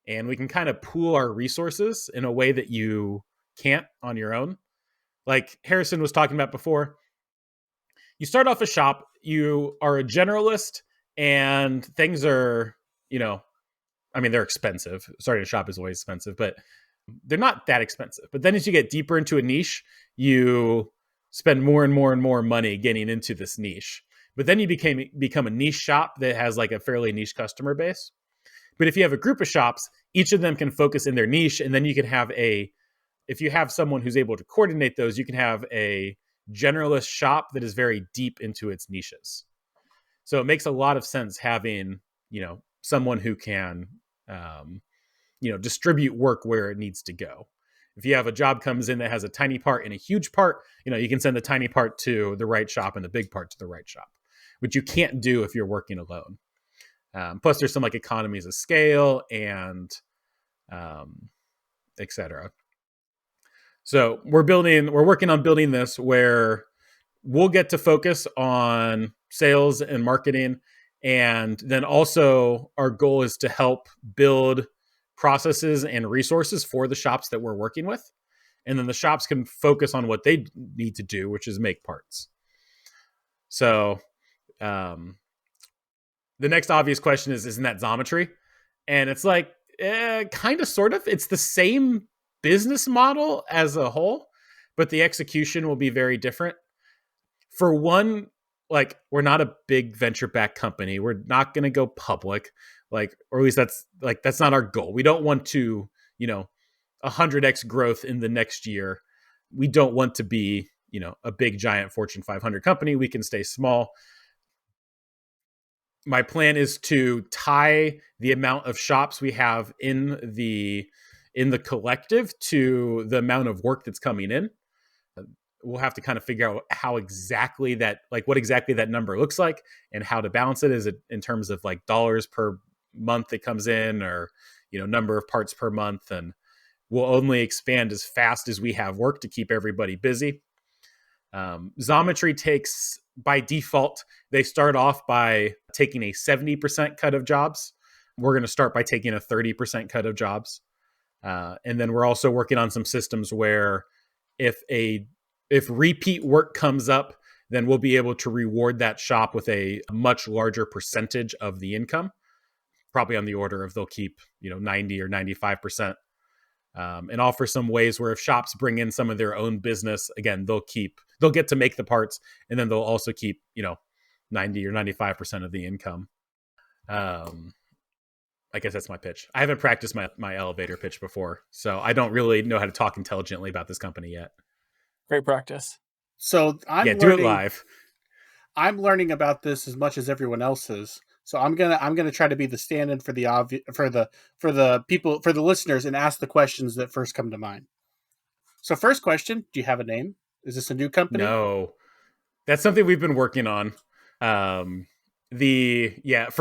and we can kind of pool our resources in a way that you can't on your own. Like Harrison was talking about before, you start off a shop, you are a generalist, and things are, they're expensive. Starting a shop is always expensive, but they're not that expensive. But then as you get deeper into a niche, you spend more and more and more money getting into this niche. But then you become a niche shop that has like a fairly niche customer base. But if you have a group of shops, each of them can focus in their niche. And then you can have if you have someone who's able to coordinate those, you can have a generalist shop that is very deep into its niches. So it makes a lot of sense having, someone who can, distribute work where it needs to go. If you have a job comes in that has a tiny part and a huge part, you can send the tiny part to the right shop and the big part to the right shop, which you can't do if you're working alone. Plus there's some like economies of scale and etc. So we're working on building this where we'll get to focus on sales and marketing. And then also our goal is to help build processes and resources for the shops that we're working with. And then the shops can focus on what they need to do, which is make parts. So the next obvious question is, isn't that Xometry? And it's like, kind of, sort of. It's the same business model as a whole, but the execution will be very different. For one, like, we're not a big venture-backed company. We're not going to go public, like, or at least that's not our goal. We don't want to, 100x growth in the next year. We don't want to be, a big giant Fortune 500 company. We can stay small. My plan is to tie the amount of shops we have in the collective to the amount of work that's coming in. We'll have to kind of figure out what exactly that number looks like and how to balance it. Is it in terms of like dollars per month that comes in, or, number of parts per month? And we'll only expand as fast as we have work to keep everybody busy. Xometry takes, by default, they start off by taking a 70% cut of jobs. We're going to start by taking a 30% cut of jobs. And then we're also working on some systems where if repeat work comes up, then we'll be able to reward that shop with a much larger percentage of the income, probably on the order of they'll keep 90 or 95%, and offer some ways where if shops bring in some of their own business, again, they'll get to make the parts, and then they'll also keep 90 or 95% of the income. I guess that's my pitch. I haven't practiced my elevator pitch before, so I don't really know how to talk intelligently about this company yet. Great practice. So do it live. I'm learning about this as much as everyone else is. So I'm gonna try to be the stand-in for the people, for the listeners, and ask the questions that first come to mind. So first question: do you have a name? Is this a new company? No, that's something we've been working on. For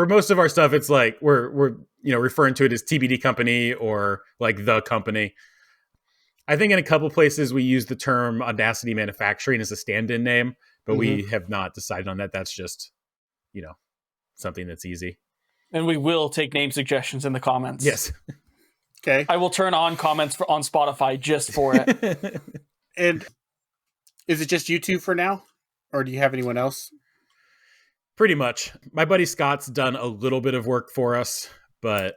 most of our stuff, it's like we're referring to it as TBD company or like the company. I think in a couple places we use the term Audacity Manufacturing as a stand-in name, but we have not decided on that. That's just, something that's easy. And we will take name suggestions in the comments. Yes. Okay. I will turn on comments on Spotify just for it. And is it just you two for now? Or do you have anyone else? Pretty much. My buddy Scott's done a little bit of work for us, but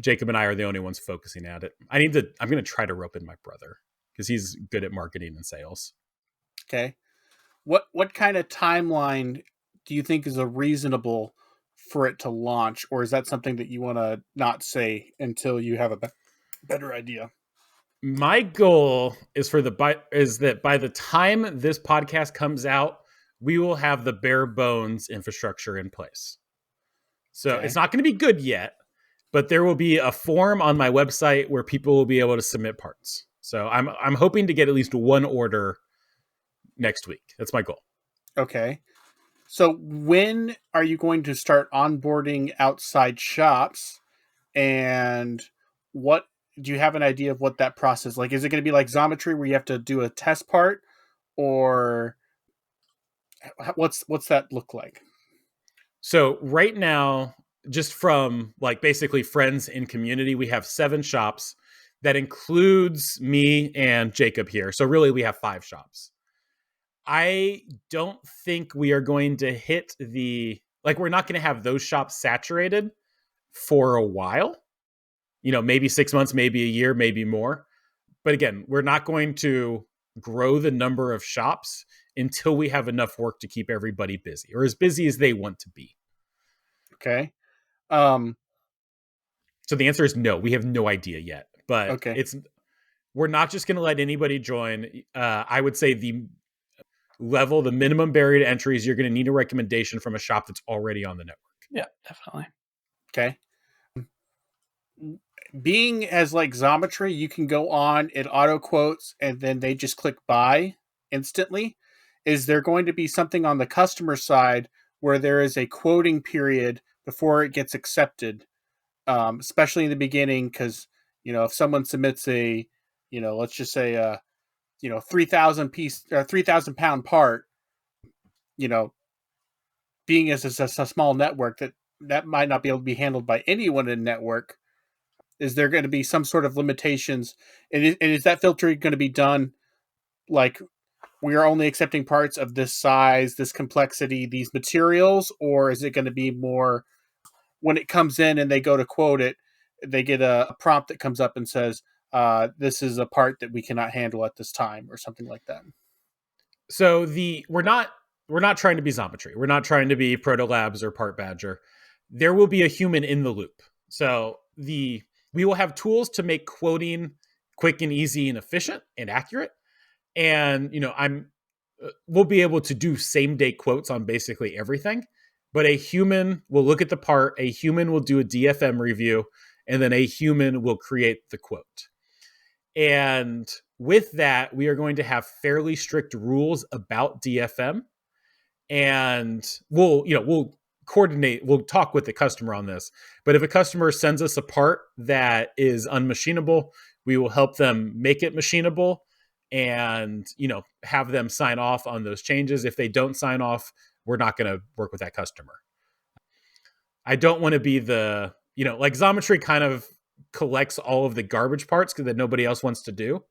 Jacob and I are the only ones focusing at it. I'm going to try to rope in my brother because he's good at marketing and sales. Okay. What kind of timeline do you think is a reasonable for it to launch? Or is that something that you want to not say until you have a better idea? My goal is that by the time this podcast comes out, we will have the bare bones infrastructure in place. So It's not going to be good yet, but there will be a form on my website where people will be able to submit parts. So I'm hoping to get at least one order next week. That's my goal. Okay. So when are you going to start onboarding outside shops? And what do you have an idea of what that process like? Is it going to be like Xometry where you have to do a test part, or what's that look like? So right now, just from like basically friends in community, we have 7 shops. That includes me and Jacob here. So really we have 5 shops. I don't think we are going to hit we're not going to have those shops saturated for a while. Maybe 6 months, maybe a year, maybe more. But again, we're not going to grow the number of shops until we have enough work to keep everybody busy, or as busy as they want to be. Okay. So the answer is no. We have no idea yet. But we're not just going to let anybody join. I would say the minimum barrier to entry is you're going to need a recommendation from a shop that's already on the network. Yeah, definitely. Okay. Being as like Xometry, you can go on, it auto quotes, and then they just click buy instantly. Is there going to be something on the customer side where there is a quoting period before it gets accepted, especially in the beginning? Because, if someone submits a, let's just say 3,000 piece or 3,000 pound part, being as a small network that might not be able to be handled by anyone in network. Is there going to be some sort of limitations? And is that filter going to be done like we are only accepting parts of this size, this complexity, these materials? Or is it going to be more when it comes in and they go to quote it, they get a prompt that comes up and says, this is a part that we cannot handle at this time, or something like that. So we're not trying to be Xometry. We're not trying to be Proto Labs or Part Badger. There will be a human in the loop. So we will have tools to make quoting quick and easy and efficient and accurate. And we'll be able to do same day quotes on basically everything. But a human will look at the part, a human will do a DFM review, and then a human will create the quote. And with that, we are going to have fairly strict rules about DFM. And we'll coordinate, we'll talk with the customer on this. But if a customer sends us a part that is unmachinable, we will help them make it machinable and, have them sign off on those changes. If they don't sign off, we're not going to work with that customer. I don't want to be the, like Xometry kind of collects all of the garbage parts that nobody else wants to do.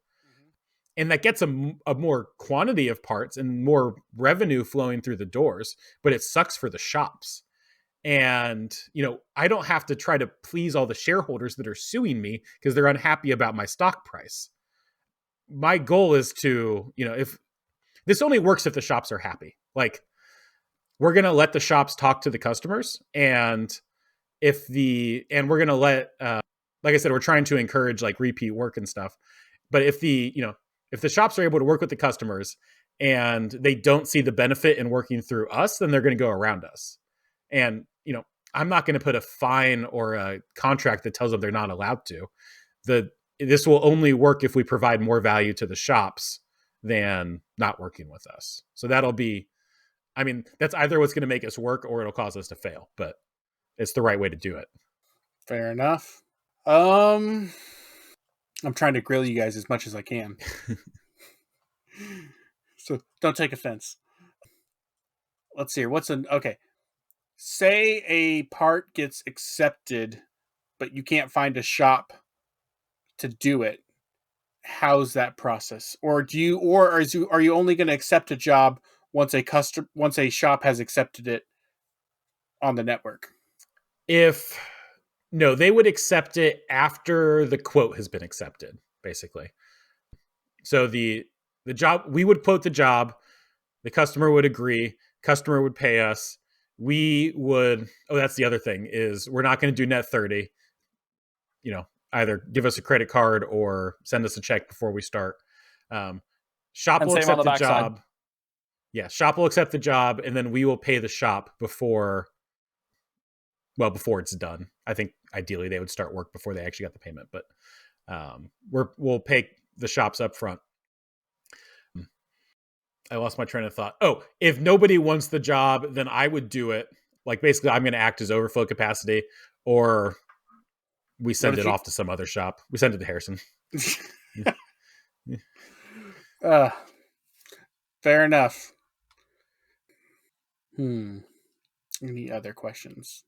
And that gets a more quantity of parts and more revenue flowing through the doors, but it sucks for the shops. And, I don't have to try to please all the shareholders that are suing me because they're unhappy about my stock price. My goal is to, if this only works if the shops are happy, like we're going to let the shops talk to the customers. And we're going to let, like I said, we're trying to encourage like repeat work and stuff. But if the shops are able to work with the customers and they don't see the benefit in working through us, then they're going to go around us. And, I'm not going to put a fine or a contract that tells them they're not allowed to. This will only work if we provide more value to the shops than not working with us. So that'll be, that's either what's going to make us work or it'll cause us to fail, but it's the right way to do it. Fair enough. I'm trying to grill you guys as much as I can. So don't take offense. Let's see here. Okay. Say a part gets accepted, but you can't find a shop to do it. How's that process? Or are you only going to accept a job once a shop has accepted it on the network? No, they would accept it after the quote has been accepted, basically. So the job, we would quote the job, the customer would agree, customer would pay us. That's the other thing is we're not going to do net 30. Either give us a credit card or send us a check before we start. Shop will accept the job. Yeah, shop will accept the job, and then we will pay the shop before it's done. I think ideally they would start work before they actually got the payment, but we'll pay the shops up front. I lost my train of thought. Oh, if nobody wants the job, then I would do it. Like basically I'm going to act as overflow capacity, or we send it off to some other shop. We send it to Harrison. Fair enough. Any other questions?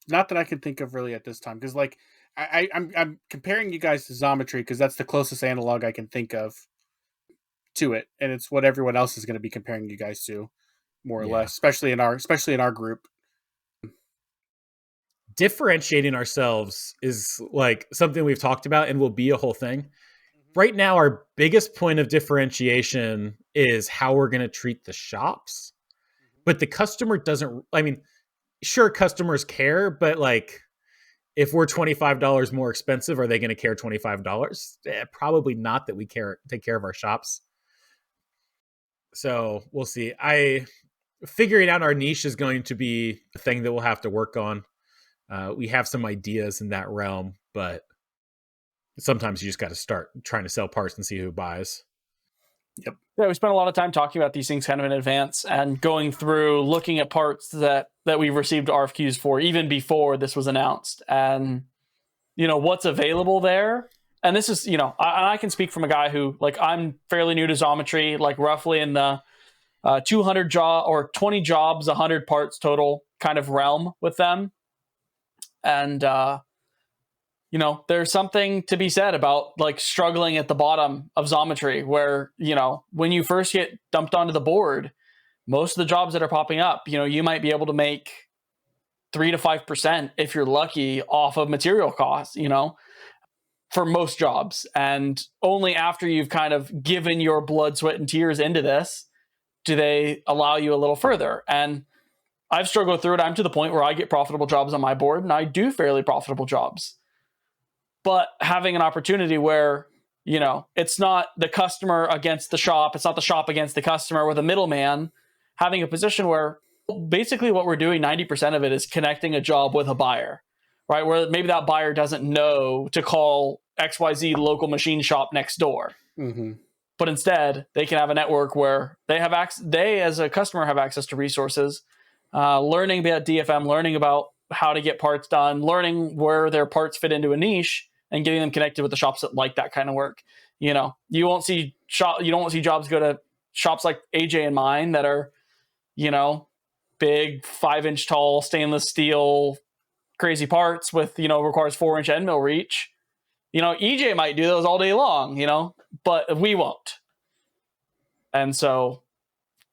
Not that I can think of really at this time, because like I'm comparing you guys to Xometry because that's the closest analog I can think of to it, and it's what everyone else is going to be comparing you guys to, more or less, especially in our group. Differentiating ourselves is like something we've talked about and will be a whole thing. Right now, our biggest point of differentiation is how we're going to treat the shops, but the customer doesn't. Sure, customers care, but like, if we're $25 more expensive, are they going to care $25? Probably not. That we take care of our shops. So we'll see. Figuring out our niche is going to be a thing that we'll have to work on. We have some ideas in that realm, but sometimes you just got to start trying to sell parts and see who buys. Yep. Yeah, we spent a lot of time talking about these things kind of in advance and going through looking at parts that we received RFQs for even before this was announced, and what's available there. And this is, I can speak from a guy who, like, I'm fairly new to Xometry, like roughly in the 200 or 20 jobs, 100 parts total kind of realm with them. And, there's something to be said about like struggling at the bottom of Xometry where, when you first get dumped onto the board, most of the jobs that are popping up, you might be able to make 3 to 5% if you're lucky off of material costs, for most jobs. And only after you've kind of given your blood, sweat, and tears into this do they allow you a little further. And I've struggled through it. I'm to the point where I get profitable jobs on my board, and I do fairly profitable jobs. But having an opportunity where, you know, it's not the customer against the shop, it's not the shop against the customer with a middleman, having a position where basically what we're doing, 90% of it is connecting a job with a buyer, right? Where maybe that buyer doesn't know to call XYZ local machine shop next door. Mm-hmm. But instead, they can have a network where they have they as a customer have access to resources, learning about DFM, learning about how to get parts done, learning where their parts fit into a niche, and getting them connected with the shops that like that kind of work. You know, you don't want to see jobs go to shops like AJ and mine that are, you know, big 5-inch tall stainless steel crazy parts with, you know, requires 4-inch end mill reach. You know, EJ might do those all day long, you know, but we won't. And so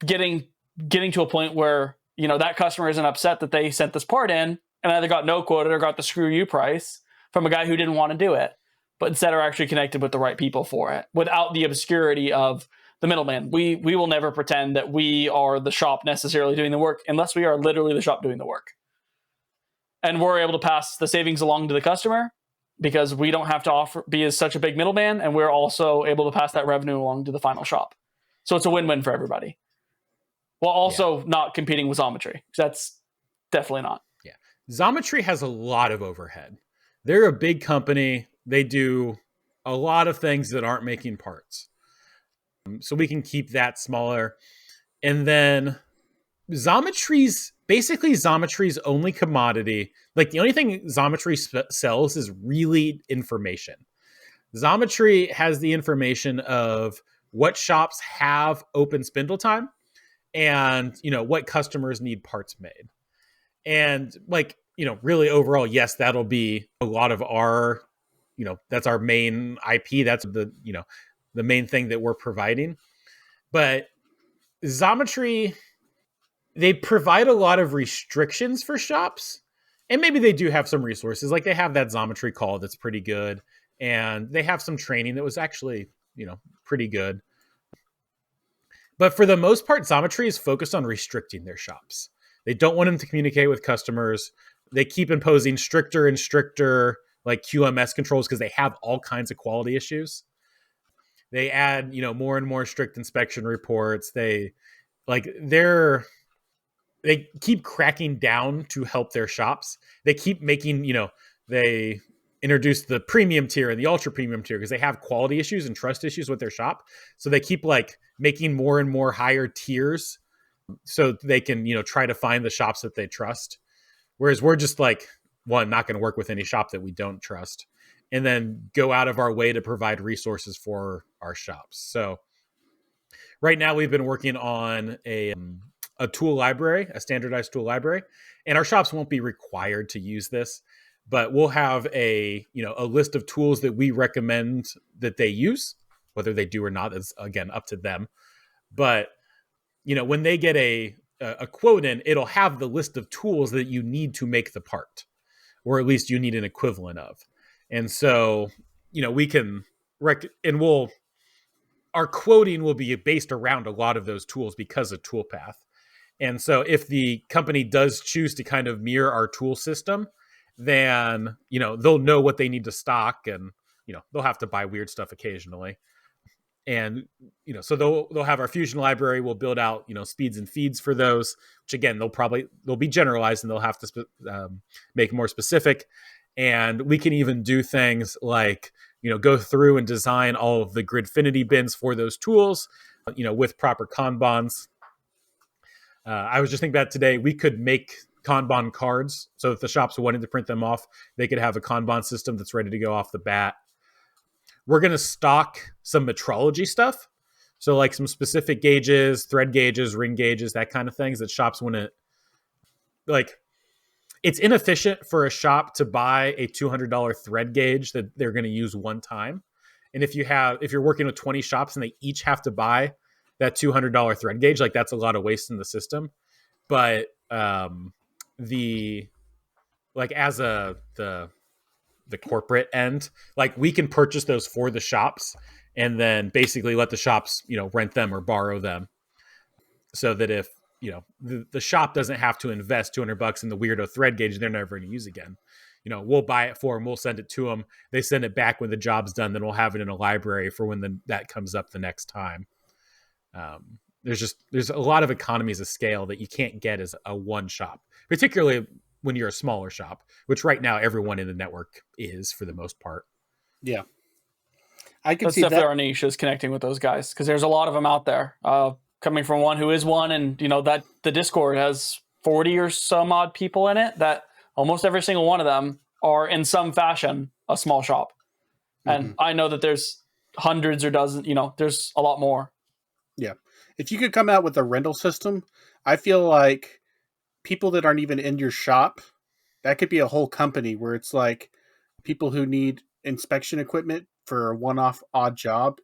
getting to a point where, you know, that customer isn't upset that they sent this part in and either got no quoted or got the screw you price from a guy who didn't want to do it, but instead are actually connected with the right people for it without the obscurity of the middleman. We will never pretend that we are the shop necessarily doing the work unless we are literally the shop doing the work. And we're able to pass the savings along to the customer because we don't have to be as such a big middleman, and we're also able to pass that revenue along to the final shop. So it's a win-win for everybody. While also not competing with Xometry. That's definitely not. Yeah. Xometry has a lot of overhead. They're a big company. They do a lot of things that aren't making parts. So we can keep that smaller. And then Xometry's only commodity, like the only thing Xometry sells is really information. Xometry has the information of what shops have open spindle time and, you know, what customers need parts made. And like, you know, really overall, yes, that'll be a lot of our, you know, that's our main IP. That's the, you know, the main thing that we're providing. But Xometry, they provide a lot of restrictions for shops. And maybe they do have some resources. Like they have that Xometry call that's pretty good. And they have some training that was actually, you know, pretty good. But for the most part, Xometry is focused on restricting their shops. They don't want them to communicate with customers. They keep imposing stricter and stricter like QMS controls because they have all kinds of quality issues. They add, you know, more and more strict inspection reports. They keep cracking down to help their shops. They keep making, you know, they introduced the premium tier and the ultra premium tier because they have quality issues and trust issues with their shop. So they keep like making more and more higher tiers so they can, you know, try to find the shops that they trust. Whereas we're just like, one, not going to work with any shop that we don't trust, and then go out of our way to provide resources for our shops. So right now we've been working on a tool library, a standardized tool library, and our shops won't be required to use this, but we'll have a list of tools that we recommend that they use. Whether they do or not is, again, up to them. But, you know, when they get a quote in, it'll have the list of tools that you need to make the part, or at least you need an equivalent of. And so, you know, we can our quoting will be based around a lot of those tools because of Toolpath. And so if the company does choose to kind of mirror our tool system, then, you know, they'll know what they need to stock, and, you know, they'll have to buy weird stuff occasionally. And, you know, so they'll have our Fusion library. We'll build out, you know, speeds and feeds for those, which again, they'll be generalized and they'll have to make more specific. And we can even do things like, you know, go through and design all of the Gridfinity bins for those tools, you know, with proper Kanbans. I was just thinking about today, we could make Kanban cards. So if the shops wanted to print them off, they could have a Kanban system that's ready to go off the bat. We're going to stock some metrology stuff. So like some specific gauges, thread gauges, ring gauges, that kind of things that shops want to, like, it's inefficient for a shop to buy a $200 thread gauge that they're going to use one time. And if you're working with 20 shops and they each have to buy that $200 thread gauge, like that's a lot of waste in the system. But the the corporate end. Like we can purchase those for the shops and then basically let the shops, rent them or borrow them, so that if the shop doesn't have to invest $200 in the weirdo thread gauge they're never going to use again. We'll buy it for them, we'll send it to them, they send it back when the job's done, then we'll have it in a library for when that comes up the next time. There's a lot of economies of scale that you can't get as a one shop, particularly when you're a smaller shop, which right now everyone in the network is for the most part. Yeah. I can That's see definitely that. our niche is connecting with those guys, because there's a lot of them out there. Coming from one who is one, and that the Discord has 40 or some odd people in it, that almost every single one of them are in some fashion a small shop. And I know that there's hundreds or dozens, there's a lot more. Yeah. If you could come out with a rental system, I feel like people that aren't even in your shop, that could be a whole company where it's like people who need inspection equipment for a one-off odd job,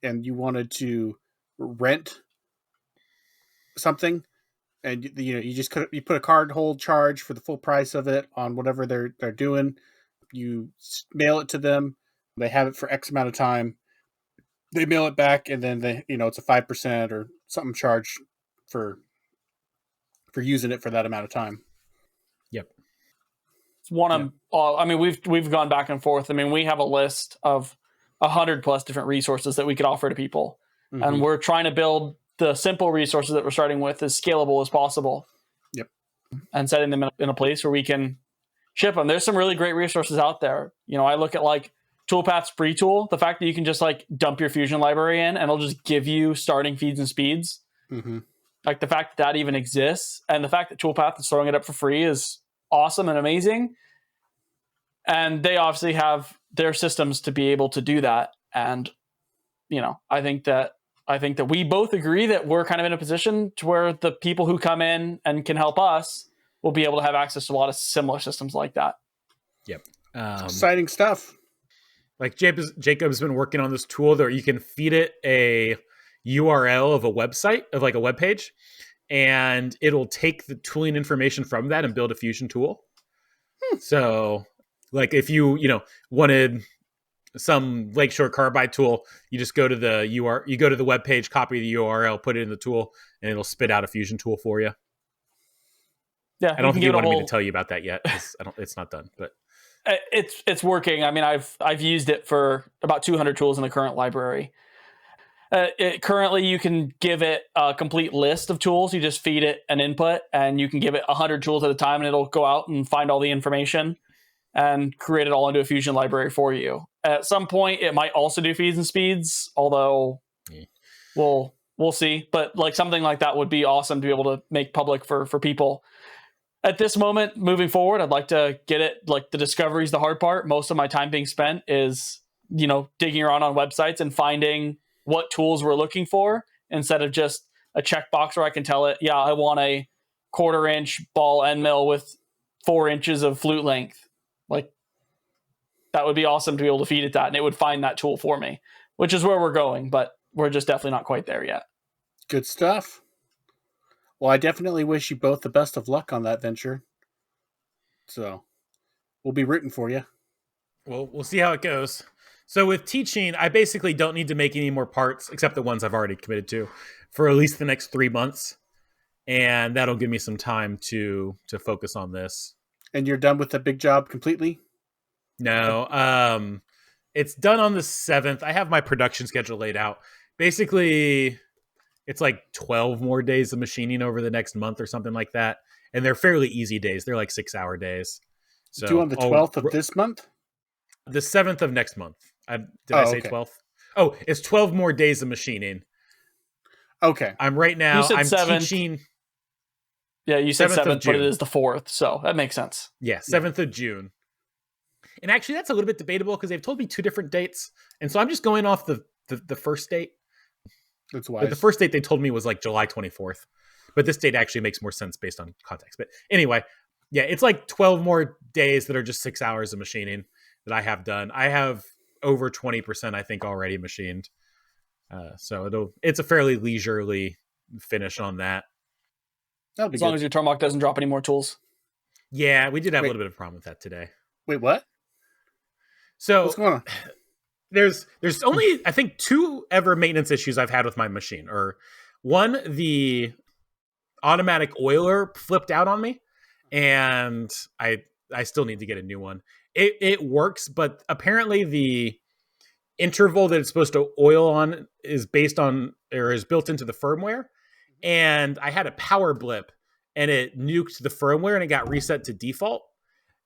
and you wanted to rent something, and you put a card hold charge for the full price of it on whatever they're doing. You mail it to them, they have it for X amount of time, they mail it back, and then it's a 5% or something charge for using it for that amount of time. Yep. It's one of I mean, we've gone back and forth. I mean, we have a list of 100+ different resources that we could offer to people, and we're trying to build the simple resources that we're starting with as scalable as possible. Yep. And setting them in a place where we can ship them. There's some really great resources out there. I look at like Toolpath's free tool, the fact that you can just like dump your Fusion library in and it'll just give you starting feeds and speeds. Like the fact that even exists, and the fact that Toolpath is throwing it up for free is awesome and amazing. And they obviously have their systems to be able to do that. And, I think that we both agree that we're kind of in a position to where the people who come in and can help us will be able to have access to a lot of similar systems like that. Yep. Exciting stuff. Like Jacob's been working on this tool that you can feed it a URL of a website, of like a web page, and it'll take the tooling information from that and build a Fusion tool. So like if you wanted some Lakeshore Carbide tool, you just go to the web page, copy the URL, put it in the tool, and it'll spit out a Fusion tool for you. Yeah, I don't think you wanted me to tell you about that yet. It's not done, but it's working. I mean, I've used it for about 200 tools in the current library. Currently, you can give it a complete list of tools. You just feed it an input, and you can give it 100 tools at a time, and it'll go out and find all the information and create it all into a Fusion library for you. At some point, it might also do feeds and speeds, although we'll see. But like something like that would be awesome to be able to make public for people. At this moment, moving forward, I'd like to get it, like the discovery is the hard part. Most of my time being spent is, digging around on websites and finding what tools we're looking for, instead of just a checkbox where I can tell it, yeah, I want a 1/4 inch ball end mill with 4 inches of flute length. Like that would be awesome to be able to feed it that, and it would find that tool for me, which is where we're going, but we're just definitely not quite there yet. Good stuff. Well, I definitely wish you both the best of luck on that venture. So we'll be rooting for you. Well, we'll see how it goes. So with teaching, I basically don't need to make any more parts, except the ones I've already committed to, for at least the next 3 months. And that'll give me some time to focus on this. And you're done with the big job completely? No. It's done on the 7th. I have my production schedule laid out. Basically, it's like 12 more days of machining over the next month or something like that. And they're fairly easy days. They're like 6-hour days. So due on the 12th of this month? The 7th of next month. I say 12th? Oh, it's 12 more days of machining. Okay. I'm teaching. Yeah, you said 7th, but it is the 4th. So that makes sense. Yeah, 7th of June. And actually, that's a little bit debatable because they've told me 2 different dates. And so I'm just going off the first date. That's wise. The first date they told me was like July 24th. But this date actually makes more sense based on context. But anyway, yeah, it's like 12 more days that are just 6 hours of machining that I have done. I have over 20%, I think, already machined. So it's a fairly leisurely finish on that. That'll be as long as your Tormach doesn't drop any more tools. Yeah, we did have a little bit of a problem with that today. Wait, what? So What's going on? there's only I think 2 ever maintenance issues I've had with my machine. Or one, the automatic oiler flipped out on me, and I still need to get a new one. It works, but apparently the interval that it's supposed to oil on is based on or is built into the firmware. And I had a power blip and it nuked the firmware and it got reset to default.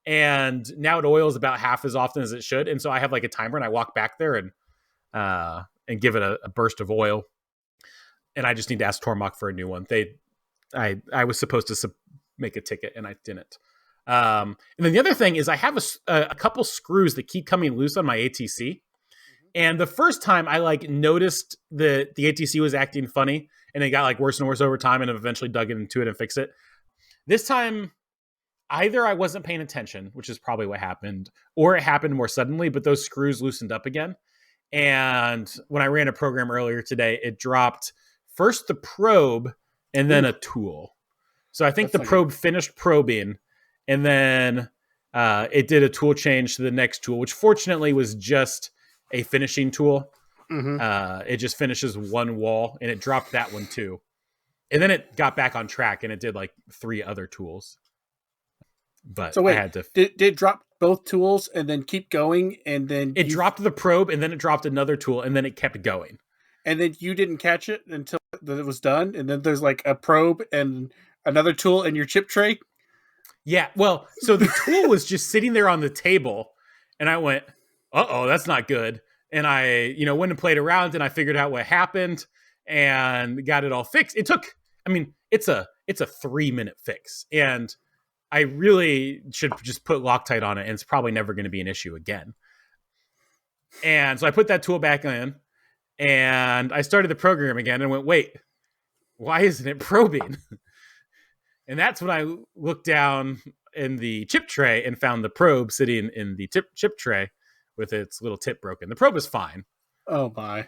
And now it oils about half as often as it should. And so I have like a timer and I walk back there and give it a burst of oil. And I just need to ask Tormach for a new one. I was supposed to make a ticket and I didn't. And then the other thing is I have a couple screws that keep coming loose on my ATC. And the first time I like noticed that the ATC was acting funny and it got like worse and worse over time and eventually dug into it and fixed it. This time, either I wasn't paying attention, which is probably what happened, or it happened more suddenly, but those screws loosened up again. And when I ran a program earlier today, it dropped first the probe and then a tool. So I think the probe finished probing and then it did a tool change to the next tool, which fortunately was just a finishing tool. It just finishes one wall and it dropped that one too. And then it got back on track and it did like 3 other tools. But so wait, I had to did it drop both tools and then keep going and then it dropped the probe and then it dropped another tool and then it kept going. And then you didn't catch it until it was done. And then there's like a probe and another tool in your chip tray. Yeah. Well, so the tool was just sitting there on the table and I went, uh-oh, that's not good. And I, went and played around and I figured out what happened and got it all fixed. It took, it's a 3-minute fix. And I really should just put Loctite on it and it's probably never going to be an issue again. And so I put that tool back in and I started the program again and went, wait, why isn't it probing? And that's when I looked down in the chip tray and found the probe sitting in the chip tray with its little tip broken. The probe is fine. Oh my.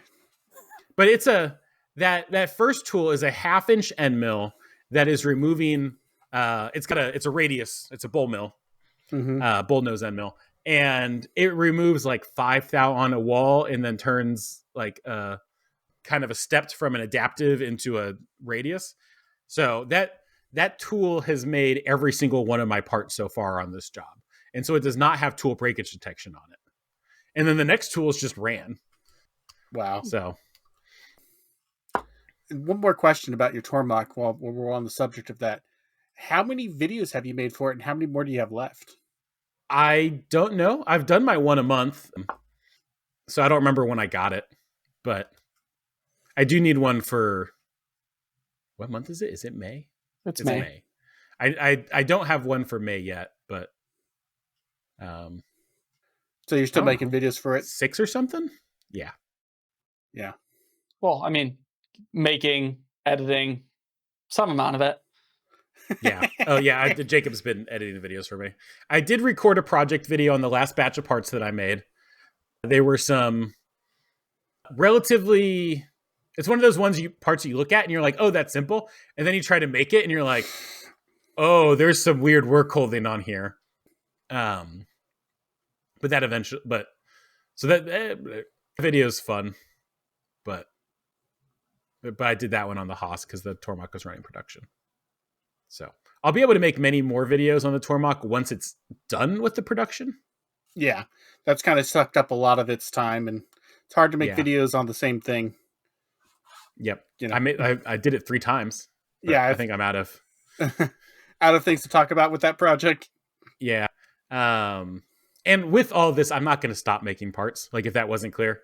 But it's that first tool is a 1/2-inch end mill that is removing it's a radius, it's a bull mill, bull nose end mill. And it removes like 5 thou on a wall and then turns like kind of a stepped from an adaptive into a radius. So that tool has made every single one of my parts so far on this job. And so it does not have tool breakage detection on it. And then the next tools just ran. Wow. So one more question about your Tormach while we're on the subject of that. How many videos have you made for it and how many more do you have left? I don't know. I've done my one a month. So I don't remember when I got it. But I do need one for... What month is it? Is it May? It's May. May. I don't have one for May yet, but... So you're still making videos for it? 6 or something? Yeah. Yeah. Well, making, editing, some amount of it. Yeah. Oh, yeah. Jacob's been editing the videos for me. I did record a project video on the last batch of parts that I made. They were some relatively... It's one of those parts you look at and you're like, oh, that's simple. And then you try to make it and you're like, oh, there's some weird work holding on here. But that eventually... So that video is fun. But I did that one on the Haas because the Tormach was running production. So I'll be able to make many more videos on the Tormach once it's done with the production. Yeah, that's kind of sucked up a lot of its time, and it's hard to make videos on the same thing. Yep, I did it 3 times. Yeah, I think I'm out of things to talk about with that project. Yeah, and with all this, I'm not going to stop making parts. Like if that wasn't clear,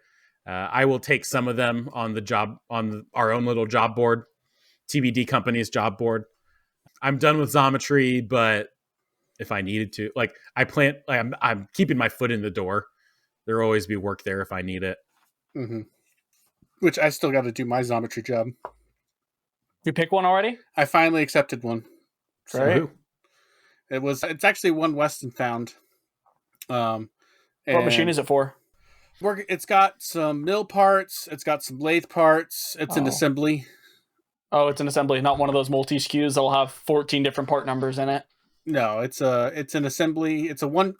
I will take some of them on the job our own little job board, TBD company's job board. I'm done with Xometry, but if I needed to, I'm keeping my foot in the door. There'll always be work there if I need it. Mm-hmm. Which I still got to do my Xometry job. You pick one already? I finally accepted one. Right. It's actually one Weston found. What machine is it for? It's got some mill parts. It's got some lathe parts. It's an assembly. Oh, it's an assembly, not one of those multi SKUs that'll have 14 different part numbers in it. No, it's an assembly. It's one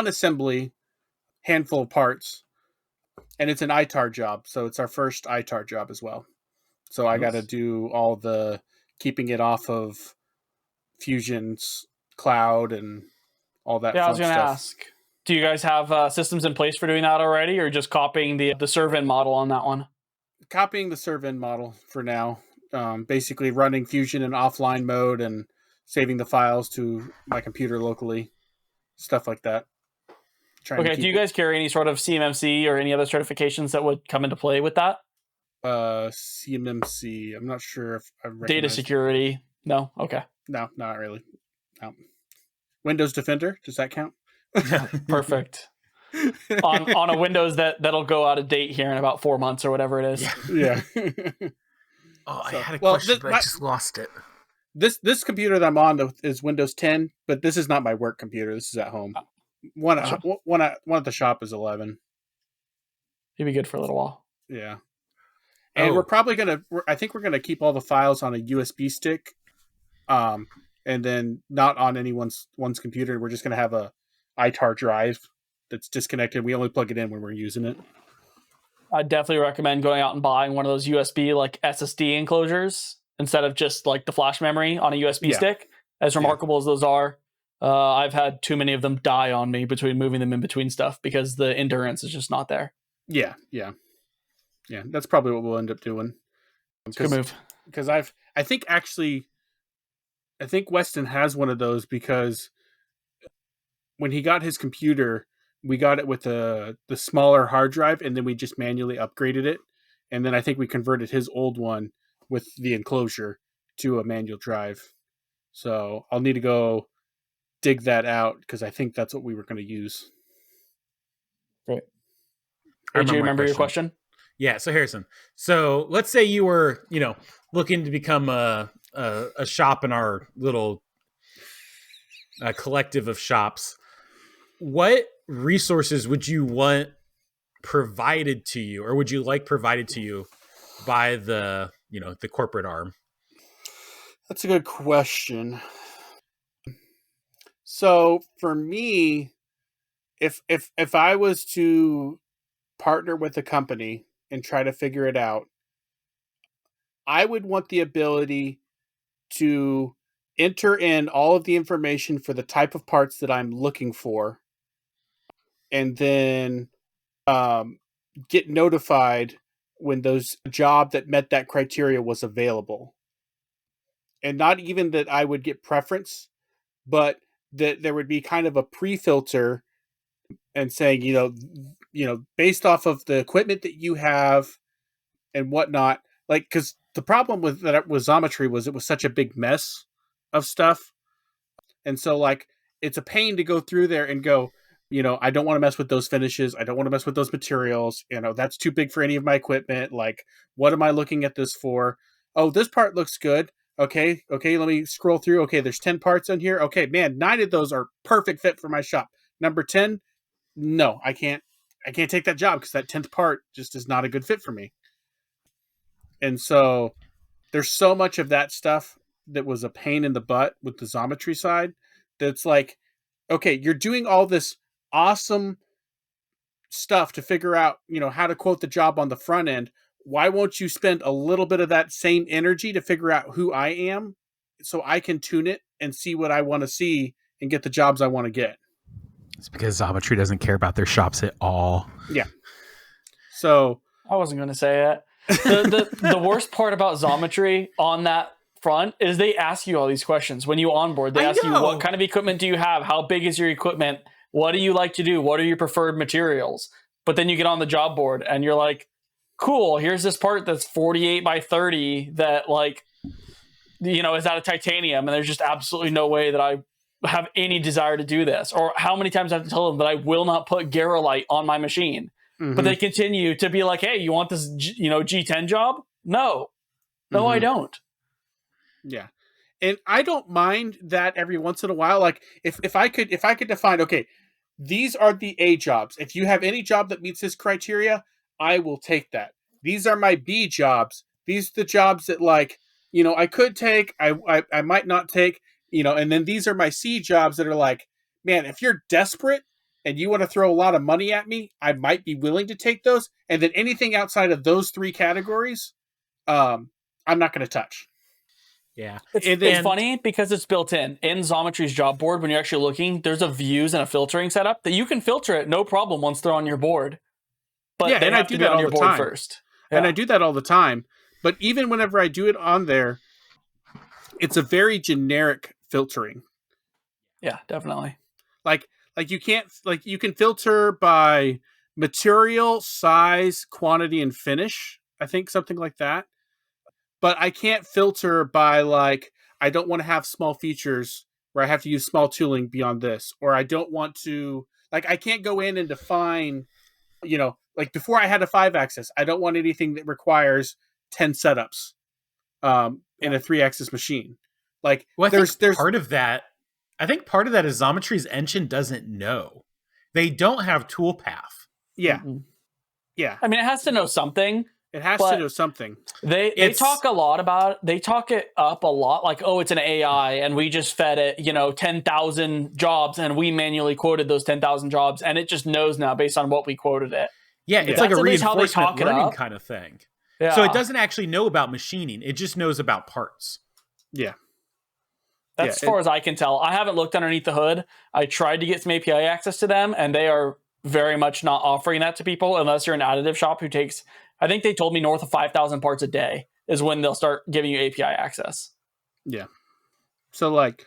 assembly handful of parts, and it's an ITAR job, so it's our first ITAR job as well. So I got to do all the keeping it off of Fusion's cloud and all that. Yeah, I was fun going to stuff. ask, do you guys have systems in place for doing that already, or just copying the serve-in model on that one? Copying the serve-in model for now. Basically running Fusion in offline mode and saving the files to my computer locally, stuff like that. Okay, do you guys carry any sort of CMMC or any other certifications that would come into play with that? CMMC. I'm not sure if I recognize Data security. No? Okay. No, not really. No. Windows Defender. Does that count? Perfect. on a Windows that'll go out of date here in about 4 months or whatever it is. Yeah. I had a question, but I just lost it. This computer that I'm on is Windows 10, but this is not my work computer. This is at home. One at the shop is 11. You'll be good for a little while. Yeah. And we're probably I think we're gonna keep all the files on a USB stick, and then not on anyone's computer. We're just gonna have a ITAR drive that's disconnected. We only plug it in when we're using it. I definitely recommend going out and buying one of those USB like SSD enclosures instead of just like the flash memory on a USB stick. As remarkable as those are, I've had too many of them die on me between moving them in between stuff because the endurance is just not there. Yeah. That's probably what we'll end up doing. Good move. Because I think Weston has one of those, because when he got his computer, we got it with the smaller hard drive, and then we just manually upgraded it. And then I think we converted his old one with the enclosure to a manual drive. So I'll need to go dig that out, because I think that's what we were going to use. Great. Did you remember your question? Yeah. So Harrison, so let's say you were, looking to become a shop in our little collective of shops. What resources would you want provided to you, or would you like provided to you by the corporate arm? That's a good question. So for me, if I was to partner with a company and try to figure it out, I would want the ability to enter in all of the information for the type of parts that I'm looking for, and then get notified when those job that met that criteria was available. And not even that I would get preference, but that there would be kind of a pre-filter and saying, based off of the equipment that you have and whatnot, like, because the problem with Xometry was it was such a big mess of stuff. And so, like, it's a pain to go through there and go, I don't want to mess with those finishes. I don't want to mess with those materials. That's too big for any of my equipment. Like, what am I looking at this for? Oh, this part looks good. Okay, let me scroll through. Okay, there's 10 parts on here. Okay, man, 9 of those are perfect fit for my shop. Number 10, no, I can't take that job because that 10th part just is not a good fit for me. And so there's so much of that stuff that was a pain in the butt with the Xometry side that's like, okay, you're doing all this awesome stuff to figure out, how to quote the job on the front end. Why won't you spend a little bit of that same energy to figure out who I am so I can tune it and see what I want to see and get the jobs I want to get? It's because Xometry doesn't care about their shops at all. Yeah. So I wasn't going to say it. The worst part about Xometry on that front is they ask you all these questions when you onboard. They ask you, what kind of equipment do you have? How big is your equipment? What do you like to do? What are your preferred materials? But then you get on the job board and you're like, cool, here's this part that's 48 by 30 that, like, is out of titanium, and there's just absolutely no way that I have any desire to do this. Or how many times I have to tell them that I will not put Garolite on my machine. Mm-hmm. But they continue to be like, hey, you want this G10 job? No, I don't. Yeah. And I don't mind that every once in a while. Like, if I could define, okay, these are the A jobs. If you have any job that meets this criteria, I will take that. These are my B jobs. These are the jobs that, like, I could take, I might not take, and then these are my C jobs that are like, man, if you're desperate, and you want to throw a lot of money at me, I might be willing to take those. And then anything outside of those 3 categories, I'm not going to touch. Yeah. It's funny because it's built in Xometry's job board. When you're actually looking, there's a views and a filtering setup that you can filter it, no problem, once they're on your board. But they have to be on your board first. Yeah. And I do that all the time. But even whenever I do it on there, it's a very generic filtering. Yeah, definitely. Like you can't, like, you can filter by material, size, quantity, and finish. I think something like that. But I can't filter by, like, I don't want to have small features where I have to use small tooling beyond this. Or I don't want to, like, I can't go in and define, you know, like before I had a 5-axis, I don't want anything that requires 10 setups in a 3-axis machine. Like, well, there's part of that. I think part of that is Xometry's engine doesn't know. They don't have toolpath. Yeah. Mm-hmm. Yeah. I mean, it has to know something. It has to know something. They talk a lot about, they talk it up a lot, like, oh, it's an AI and we just fed it, 10,000 jobs and we manually quoted those 10,000 jobs and it just knows now based on what we quoted it. Yeah, it's like a reinforcement learning kind of thing. Yeah. So it doesn't actually know about machining. It just knows about parts. Yeah. That's as far as I can tell. I haven't looked underneath the hood. I tried to get some API access to them, and they are very much not offering that to people unless you're an additive shop who takes, I think they told me north of 5,000 parts a day is when they'll start giving you API access. Yeah. So, like,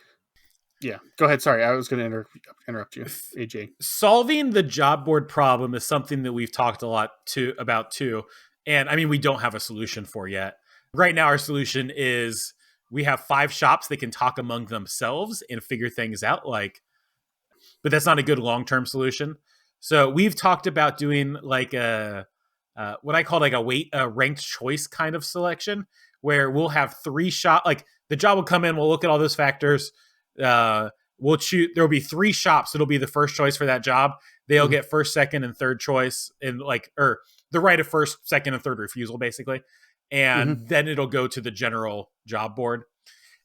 yeah. Go ahead. Sorry, I was going to interrupt you, AJ. Solving the job board problem is something that we've talked a lot about too. And I mean, we don't have a solution for yet. Right now, our solution is we have 5 shops that can talk among themselves and figure things out. But that's not a good long-term solution. So we've talked about doing like what I call like a ranked choice kind of selection, where we'll have 3 shops. Like, the job will come in, we'll look at all those factors. We'll choose. There'll be 3 shops. It'll be the first choice for that job. They'll get first, second, and third choice, and or the right of first, second, and third refusal, basically. And then it'll go to the general job board.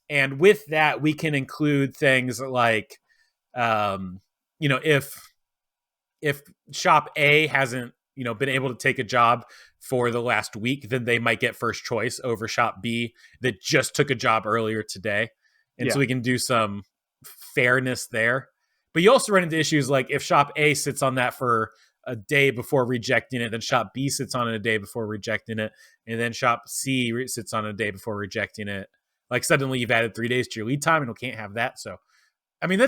And with that, we can include things like, if shop A hasn't, been able to take a job for the last week, then they might get first choice over shop B that just took a job earlier today. And so we can do some fairness there. But you also run into issues like if shop A sits on that for a day before rejecting it, then shop B sits on it a day before rejecting it, and then shop C sits on a day before rejecting it. Like, suddenly you've added 3 days to your lead time, and we can't have that. So, I mean,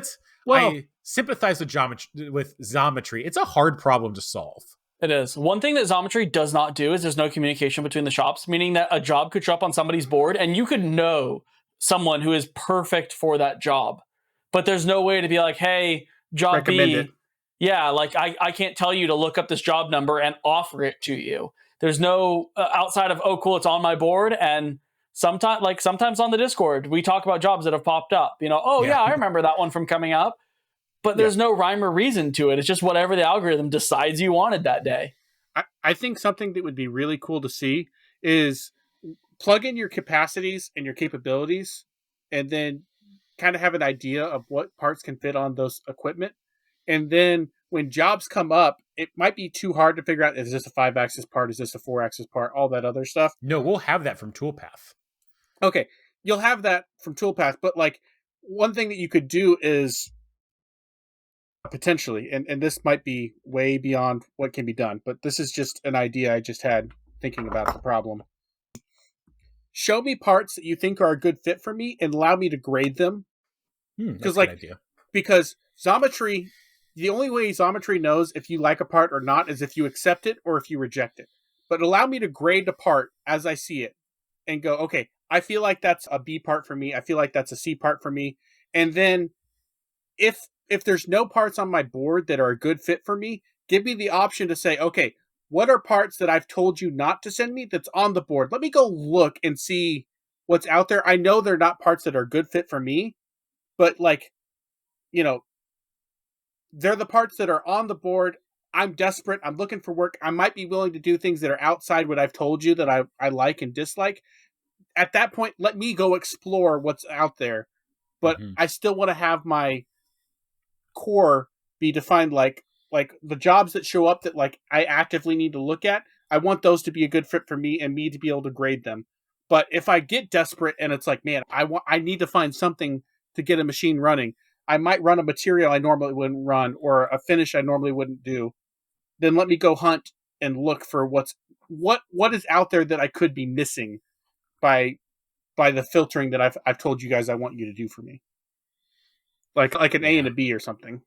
I sympathize with Xometry. It's a hard problem to solve. It is. One thing that Xometry does not do is there's no communication between the shops, meaning that a job could show up on somebody's board and you could know someone who is perfect for that job. But there's no way to be like, hey, job recommend B. it. Yeah, like I can't tell you to look up this job number and offer it to you. There's no outside of, oh, cool, it's on my board. And sometimes on the Discord, we talk about jobs that have popped up. I remember that one from coming up. But there's no rhyme or reason to it. It's just whatever the algorithm decides you wanted that day. I think something that would be really cool to see is plug in your capacities and your capabilities, and then kind of have an idea of what parts can fit on those equipment. And then when jobs come up, it might be too hard to figure out, is this a 5-axis part? Is this a 4-axis part? All that other stuff. No, we'll have that from Toolpath. Okay. You'll have that from Toolpath, but like, one thing that you could do is potentially, and this might be way beyond what can be done, but this is just an idea I just had thinking about the problem. Show me parts that you think are a good fit for me and allow me to grade them. Because Xometry, the only way Xometry knows if you like a part or not is if you accept it or if you reject it. But allow me to grade the part as I see it and go, okay, I feel like that's a B part for me. I feel like that's a C part for me. And then if there's no parts on my board that are a good fit for me, give me the option to say, okay, what are parts that I've told you not to send me that's on the board? Let me go look and see what's out there. I know they're not parts that are a good fit for me, but they're the parts that are on the board. I'm desperate. I'm looking for work. I might be willing to do things that are outside what I've told you that I like and dislike. At that point, let me go explore what's out there. But I still want to have my core be defined like, like the jobs that show up that like I actively need to look at, I want those to be a good fit for me and me to be able to grade them. But if I get desperate and it's like, man, I need to find something to get a machine running, I might run a material I normally wouldn't run or a finish I normally wouldn't do. Then let me go hunt and look for what is out there that I could be missing by the filtering that I've told you guys I want you to do for me. Like an A and a B or something.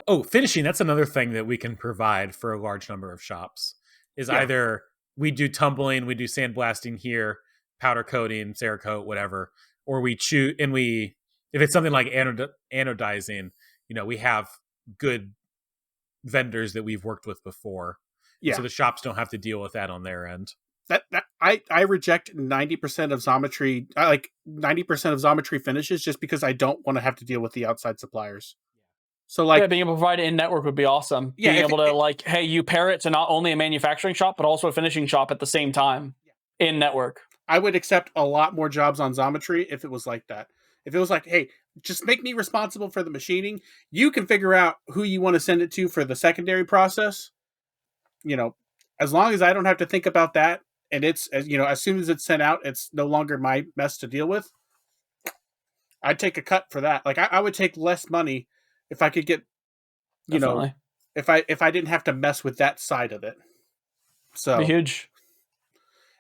Oh, finishing, that's another thing that we can provide for a large number of shops. Is either we do tumbling, we do sandblasting here, powder coating, Cerakote, whatever, or we choose and we if it's something like anodizing, we have good vendors that we've worked with before. Yeah. So the shops don't have to deal with that on their end. That I reject 90% of Xometry, like 90% of Xometry finishes just because I don't want to have to deal with the outside suppliers. So like being able to provide it in network would be awesome. Yeah, being able to hey, you pair it to not only a manufacturing shop but also a finishing shop at the same time in network. I would accept a lot more jobs on Xometry if it was like that. If it was like, hey, just make me responsible for the machining. You can figure out who you want to send it to for the secondary process. As long as I don't have to think about that, and it's as soon as it's sent out, it's no longer my mess to deal with. I'd take a cut for that. Like I would take less money if I could get, Definitely. if I didn't have to mess with that side of it. So be huge.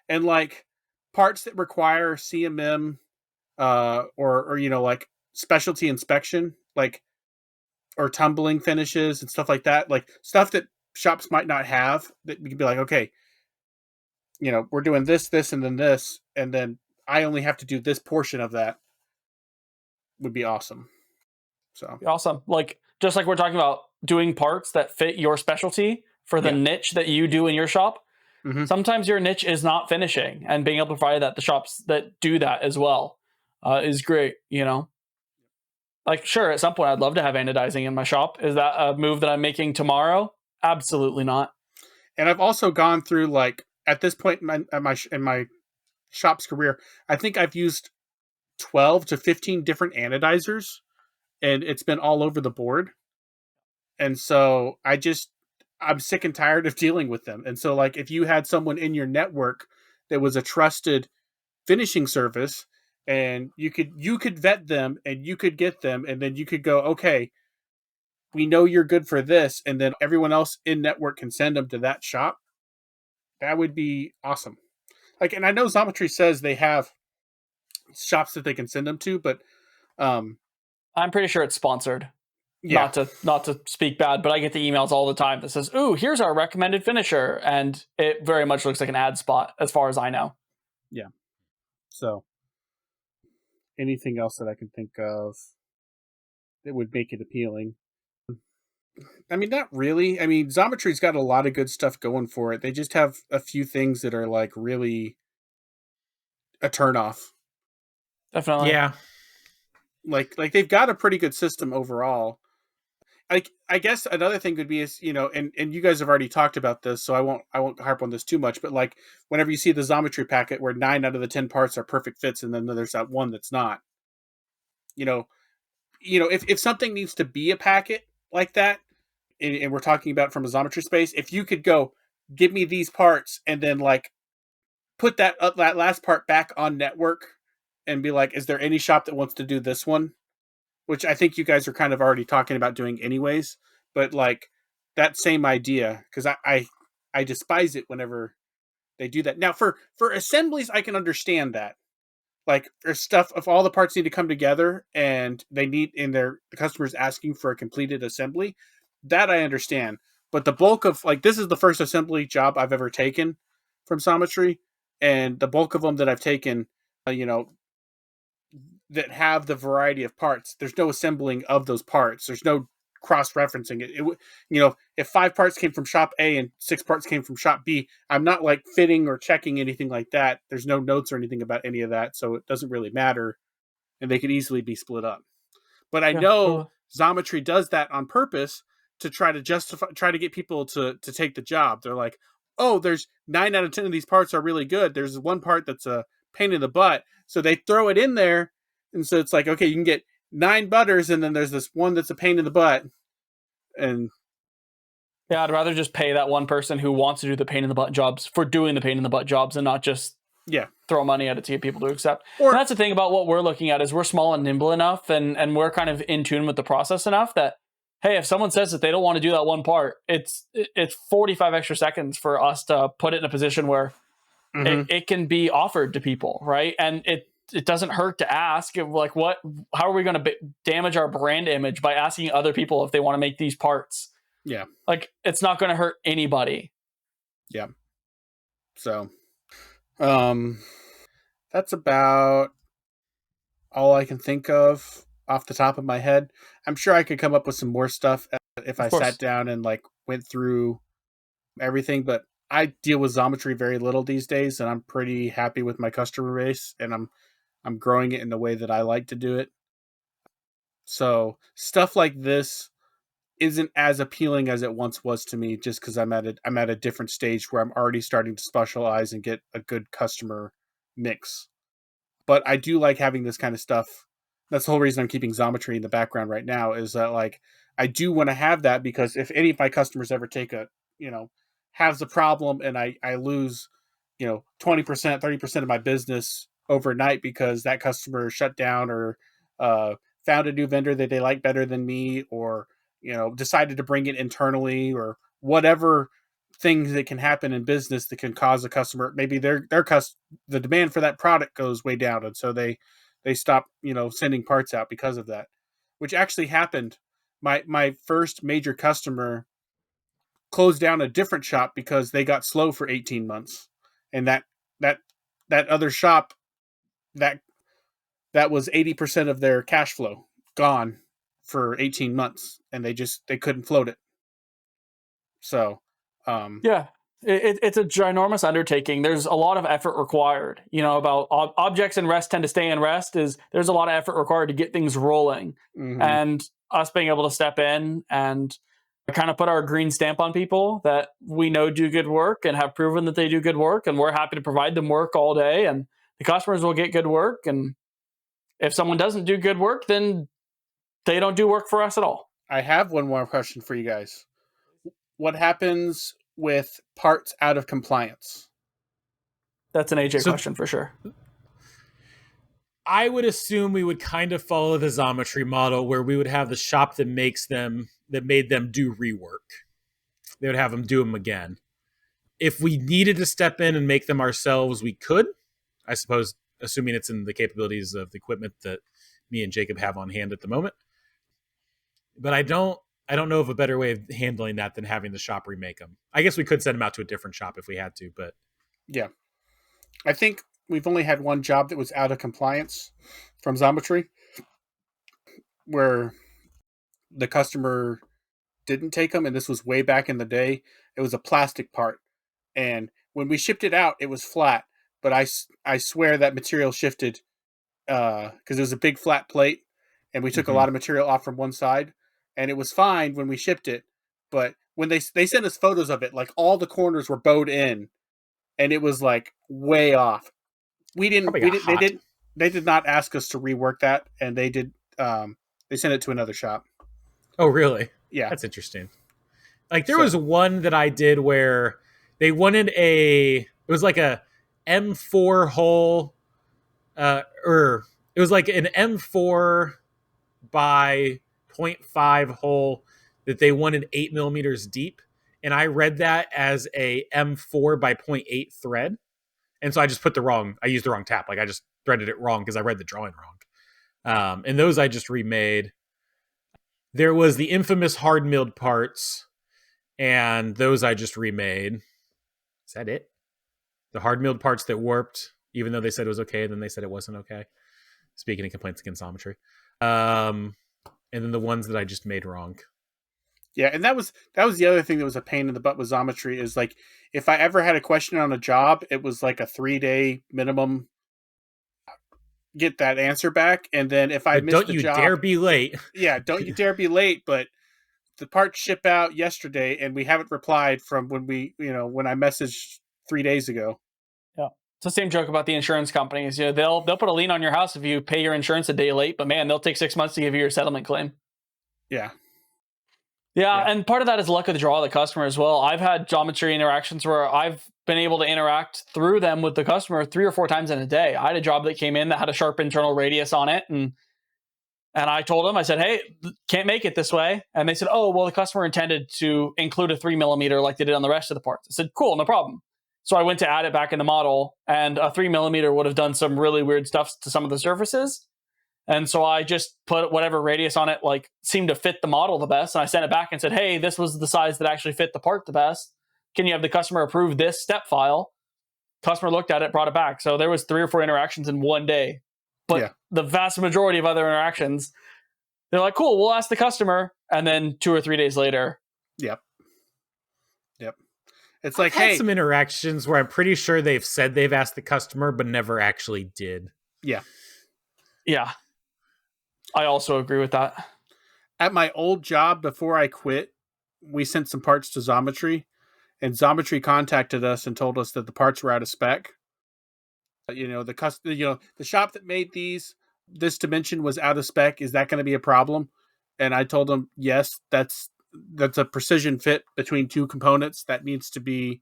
And like parts that require CMM, or like specialty inspection, like or tumbling finishes and stuff like that, like stuff that shops might not have, that we can be like, okay, we're doing this, and then I only have to do this portion of that, would be awesome. So Awesome. Just like we're talking about doing parts that fit your specialty for the niche that you do in your shop. Mm-hmm. Sometimes your niche is not finishing, and being able to provide that the shops that do that as well is great. Sure, at some point I'd love to have anodizing in my shop. Is that a move that I'm making tomorrow? Absolutely not. And I've also gone through, like, at this point in my shop's career, I think I've used 12 to 15 different anodizers, and it's been all over the board. And so I'm sick and tired of dealing with them. And so, like, if you had someone in your network that was a trusted finishing service, and you could vet them and you could get them, and then you could go, okay, we know you're good for this, and then everyone else in network can send them to that shop, that would be awesome. Like, and I know Xometry says they have shops that they can send them to, but I'm pretty sure it's sponsored. Yeah. Not to speak bad, but I get the emails all the time that says, "Ooh, here's our recommended finisher," and it very much looks like an ad spot, as far as I know. Yeah. So, anything else that I can think of that would make it appealing? I mean, not really. I mean, Xometry's got a lot of good stuff going for it. They just have a few things that are like really a turnoff. Definitely. Yeah. Like they've got a pretty good system overall. I guess another thing could be is, and you guys have already talked about this, so I won't harp on this too much, but like whenever you see the Xometry packet where 9 out of the 10 parts are perfect fits and then there's that one that's not, if something needs to be a packet like that, and we're talking about from a Xometry space, if you could go, give me these parts, and then like put that last part back on network and be like, is there any shop that wants to do this one? Which I think you guys are kind of already talking about doing anyways, but like that same idea, because I despise it whenever they do that. Now for assemblies, I can understand that. Like there's stuff, if all the parts need to come together and the customer's asking for a completed assembly, that I understand. But the bulk of, like, this is the first assembly job I've ever taken from Xometry, and the bulk of them that I've taken, that have the variety of parts, there's no assembling of those parts. There's no cross-referencing it. If 5 parts came from shop A and 6 parts came from shop B, I'm not like fitting or checking anything like that. There's no notes or anything about any of that, so it doesn't really matter, and they could easily be split up. But I know Xometry does that on purpose to try to get people to take the job. They're like, oh, there's 9 out of 10 of these parts are really good. There's one part that's a pain in the butt, so they throw it in there. And so it's like, okay, you can get 9 butters, and then there's this one that's a pain in the butt. And Yeah, I'd rather just pay that one person who wants to do the pain in the butt jobs for doing the pain in the butt jobs and not just throw money at it to get people to accept. And that's the thing about what we're looking at is we're small and nimble enough and we're kind of in tune with the process enough that, hey, if someone says that they don't want to do that one part, it's 45 extra seconds for us to put it in a position where it can be offered to people, right? And it doesn't hurt to ask, like, how are we going to damage our brand image by asking other people if they want to make these parts? Yeah. Like, it's not going to hurt anybody. Yeah. So, that's about all I can think of off the top of my head. I'm sure I could come up with some more stuff if I sat down and like went through everything, but I deal with Xometry very little these days, and I'm pretty happy with my customer base, and I'm growing it in the way that I like to do it. So stuff like this isn't as appealing as it once was to me, just because I'm at a different stage where I'm already starting to specialize and get a good customer mix. But I do like having this kind of stuff. That's the whole reason I'm keeping Xometry in the background right now, is that like I do want to have that, because if any of my customers ever has a problem and I lose 20%, 30% of my business overnight because that customer shut down or found a new vendor that they like better than me, or decided to bring it internally, or whatever things that can happen in business that can cause a customer, maybe the demand for that product goes way down, and so they stop sending parts out because of that, which actually happened. My first major customer closed down a different shop because they got slow for 18 months, and that other shop, that was 80% of their cash flow gone for 18 months, and they couldn't float it. So yeah, it's a ginormous undertaking. There's a lot of effort required. About objects in rest tend to stay in rest, is there's a lot of effort required to get things rolling. And us being able to step in and kind of put our green stamp on people that we know do good work and have proven that they do good work, and we're happy to provide them work all day, and the customers will get good work. And if someone doesn't do good work, then they don't do work for us at all. I have one more question for you guys. What happens with parts out of compliance? That's an AJ question for sure. I would assume we would kind of follow the Xometry model, where we would have the shop that made them do rework. They would have them do them again. If we needed to step in and make them ourselves, we could, I suppose, assuming it's in the capabilities of the equipment that me and Jacob have on hand at the moment. But I don't know of a better way of handling that than having the shop remake them. I guess we could send them out to a different shop if we had to, but yeah, I think we've only had one job that was out of compliance from Xometry, where the customer didn't take them, and this was way back in the day. It was a plastic part, and when we shipped it out, it was flat, but I swear that material shifted because it was a big flat plate, and we took a lot of material off from one side, and it was fine when we shipped it, but when they sent us photos of it, like all the corners were bowed in, and it was like way off. They did not ask us to rework that, and they sent it to another shop. Oh, really? Yeah. That's interesting. Like there was one that I did where they wanted it was like a M4 hole, or it was like an M4 by 0.5 hole that they wanted 8 millimeters deep. And I read that as a M4 by 0.8 thread. And so I just I used the wrong tap. Like I just threaded it wrong because I read the drawing wrong. And those I just remade. There was the infamous hard milled parts, and those I just remade. Is that it? The hard milled parts that warped, even though they said it was okay, then they said it wasn't okay. Speaking of complaints against Xometry. And then the ones that I just made wrong. Yeah, and that was the other thing that was a pain in the butt with Xometry, is like if I ever had a question on a job, it was like a 3-day minimum get that answer back, and then if I missed the job, don't you dare be late. Yeah, don't you dare be late, but the parts ship out yesterday and we haven't replied from when I messaged 3 days ago. Yeah. It's the same joke about the insurance companies. They'll put a lien on your house if you pay your insurance a day late, but man, they'll take 6 months to give you your settlement claim. Yeah. Yeah, Yeah. and part of that is luck of the draw of the customer as well. I've had Xometry interactions where I've been able to interact through them with the customer 3 or 4 times in a day. I had a job that came in that had a sharp internal radius on it, and I told them, I said, hey, can't make it this way. And they said, oh, well, the customer intended to include a 3mm like they did on the rest of the parts. I said, cool, no problem. So I went to add it back in the model, and a 3mm would have done some really weird stuff to some of the surfaces. And so I just put whatever radius on it, like seemed to fit the model the best. And I sent it back and said, hey, this was the size that actually fit the part the best. Can you have the customer approve this step file? Customer looked at it, brought it back. So there was 3 or 4 interactions in one day. But the vast majority of other interactions, they're like, cool, we'll ask the customer. And then 2 or 3 days later. Yep. It's I've like, had hey, some interactions where I'm pretty sure they've said they've asked the customer, but never actually did. Yeah. I also agree with that. At my old job before I quit, we sent some parts to Xometry, and Xometry contacted us and told us that the parts were out of spec. The shop that made this dimension was out of spec. Is that going to be a problem? And I told them, yes, that's a precision fit between 2 components. That needs to be,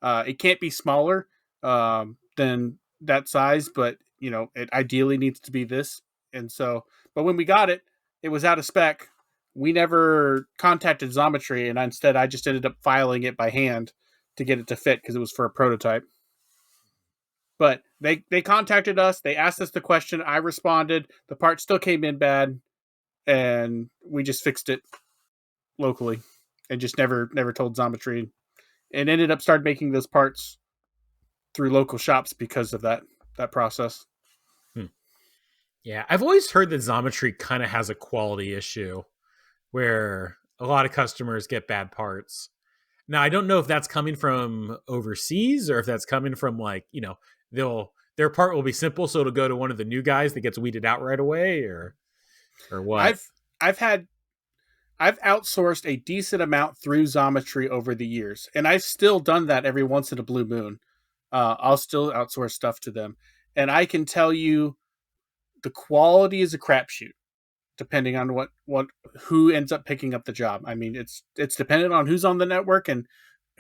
it can't be smaller than that size, but it ideally needs to be this. And so, but when we got it, it was out of spec. We never contacted Xometry, and instead I just ended up filing it by hand to get it to fit because it was for a prototype. But they contacted us. They asked us the question. I responded. The part still came in bad, and we just fixed it locally, and just never told Xometry, and ended up started making those parts through local shops because of that process. Yeah, I've always heard that Xometry kind of has a quality issue where a lot of customers get bad parts. Now, I don't know if that's coming from overseas or if that's coming from their part will be simple, so it'll go to one of the new guys that gets weeded out right away, or what. I've outsourced a decent amount through Xometry over the years, and I've still done that every once in a blue moon. I'll still outsource stuff to them, and I can tell you the quality is a crapshoot depending on who ends up picking up the job. I mean, it's dependent on who's on the network and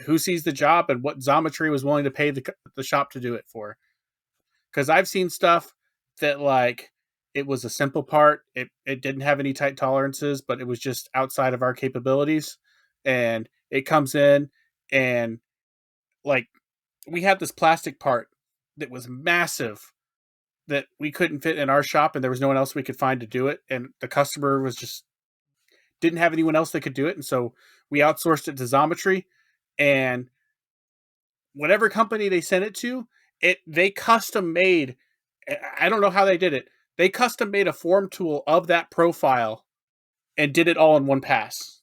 who sees the job and what Xometry was willing to pay the shop to do it for. Because I've seen stuff that it was a simple part. It didn't have any tight tolerances, but it was just outside of our capabilities. And it comes in and we had this plastic part that was massive that we couldn't fit in our shop, and there was no one else we could find to do it. And the customer was just didn't have anyone else that could do it. And so we outsourced it to Xometry, and whatever company they sent it to, they custom made, I don't know how they did it. They custom made a form tool of that profile and did it all in one pass.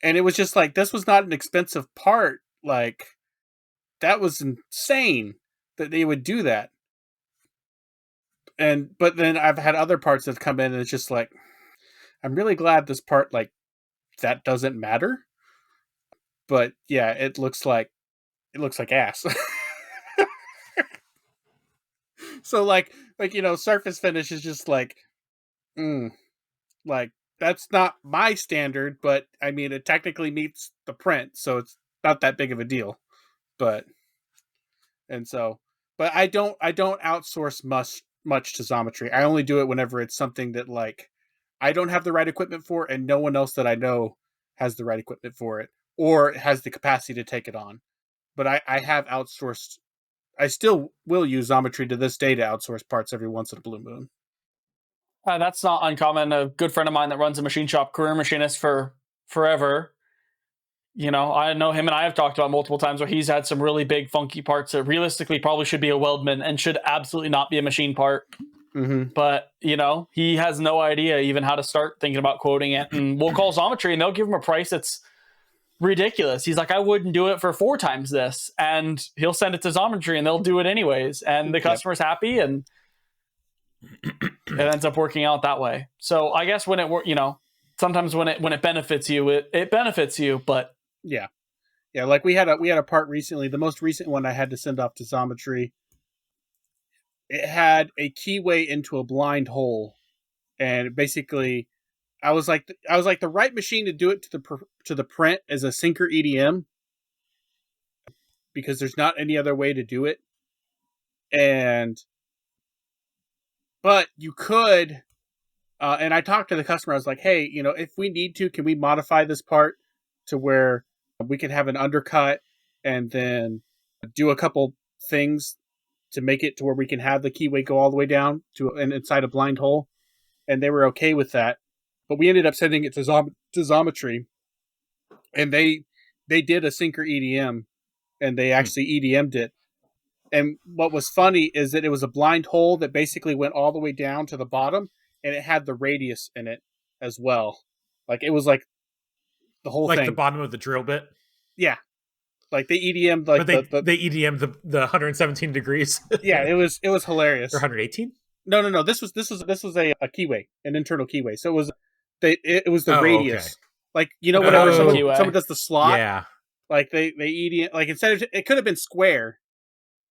And it was just this was not an expensive part. That was insane that they would do that. But then I've had other parts that come in and it's just I'm really glad this part that doesn't matter. But yeah, it looks like ass. So surface finish is just that's not my standard, but I mean it technically meets the print, so it's not that big of a deal. But I don't outsource much to Xometry. I only do it whenever it's something that I don't have the right equipment for, and no one else that I know has the right equipment for it or has the capacity to take it on. But I have outsourced. I still will use Xometry to this day to outsource parts every once in a blue moon. That's not uncommon. A good friend of mine that runs a machine shop, career machinist for forever. I know him, and I have talked about multiple times where he's had some really big funky parts that realistically probably should be a weldman and should absolutely not be a machine part. Mm-hmm. But, he has no idea even how to start thinking about quoting it. And we'll call Xometry and they'll give him a price that's ridiculous. He's like, I wouldn't do it for 4 times this. And he'll send it to Xometry and they'll do it anyways. And the customer's happy and it ends up working out that way. So I guess when sometimes when it benefits you, it benefits you, but yeah. We had a part recently. The most recent one I had to send off to Xometry. It had a keyway into a blind hole, and basically I was like, the right machine to do it to the print is a Sinker EDM, because there's not any other way to do it. But you could, and I talked to the customer. I was like, hey, if we need to, can we modify this part to where we can have an undercut and then do a couple things to make it to where we can have the keyway go all the way down to and inside a blind hole? And they were okay with that. But we ended up sending it to Xometry, and they did a Sinker EDM, and they actually EDM'd it. And what was funny is that it was a blind hole that basically went all the way down to the bottom, and it had the radius in it as well. Like, it was like the whole thing. Like the bottom of the drill bit? Yeah. Like they EDM'd like but they EDM'd the 117 degrees. Yeah, it was hilarious. Or 118? No. This was a keyway, an internal keyway. So it was the radius. Okay. Like, whenever someone does the slot, yeah. Like they EDM, like instead of, it could have been square,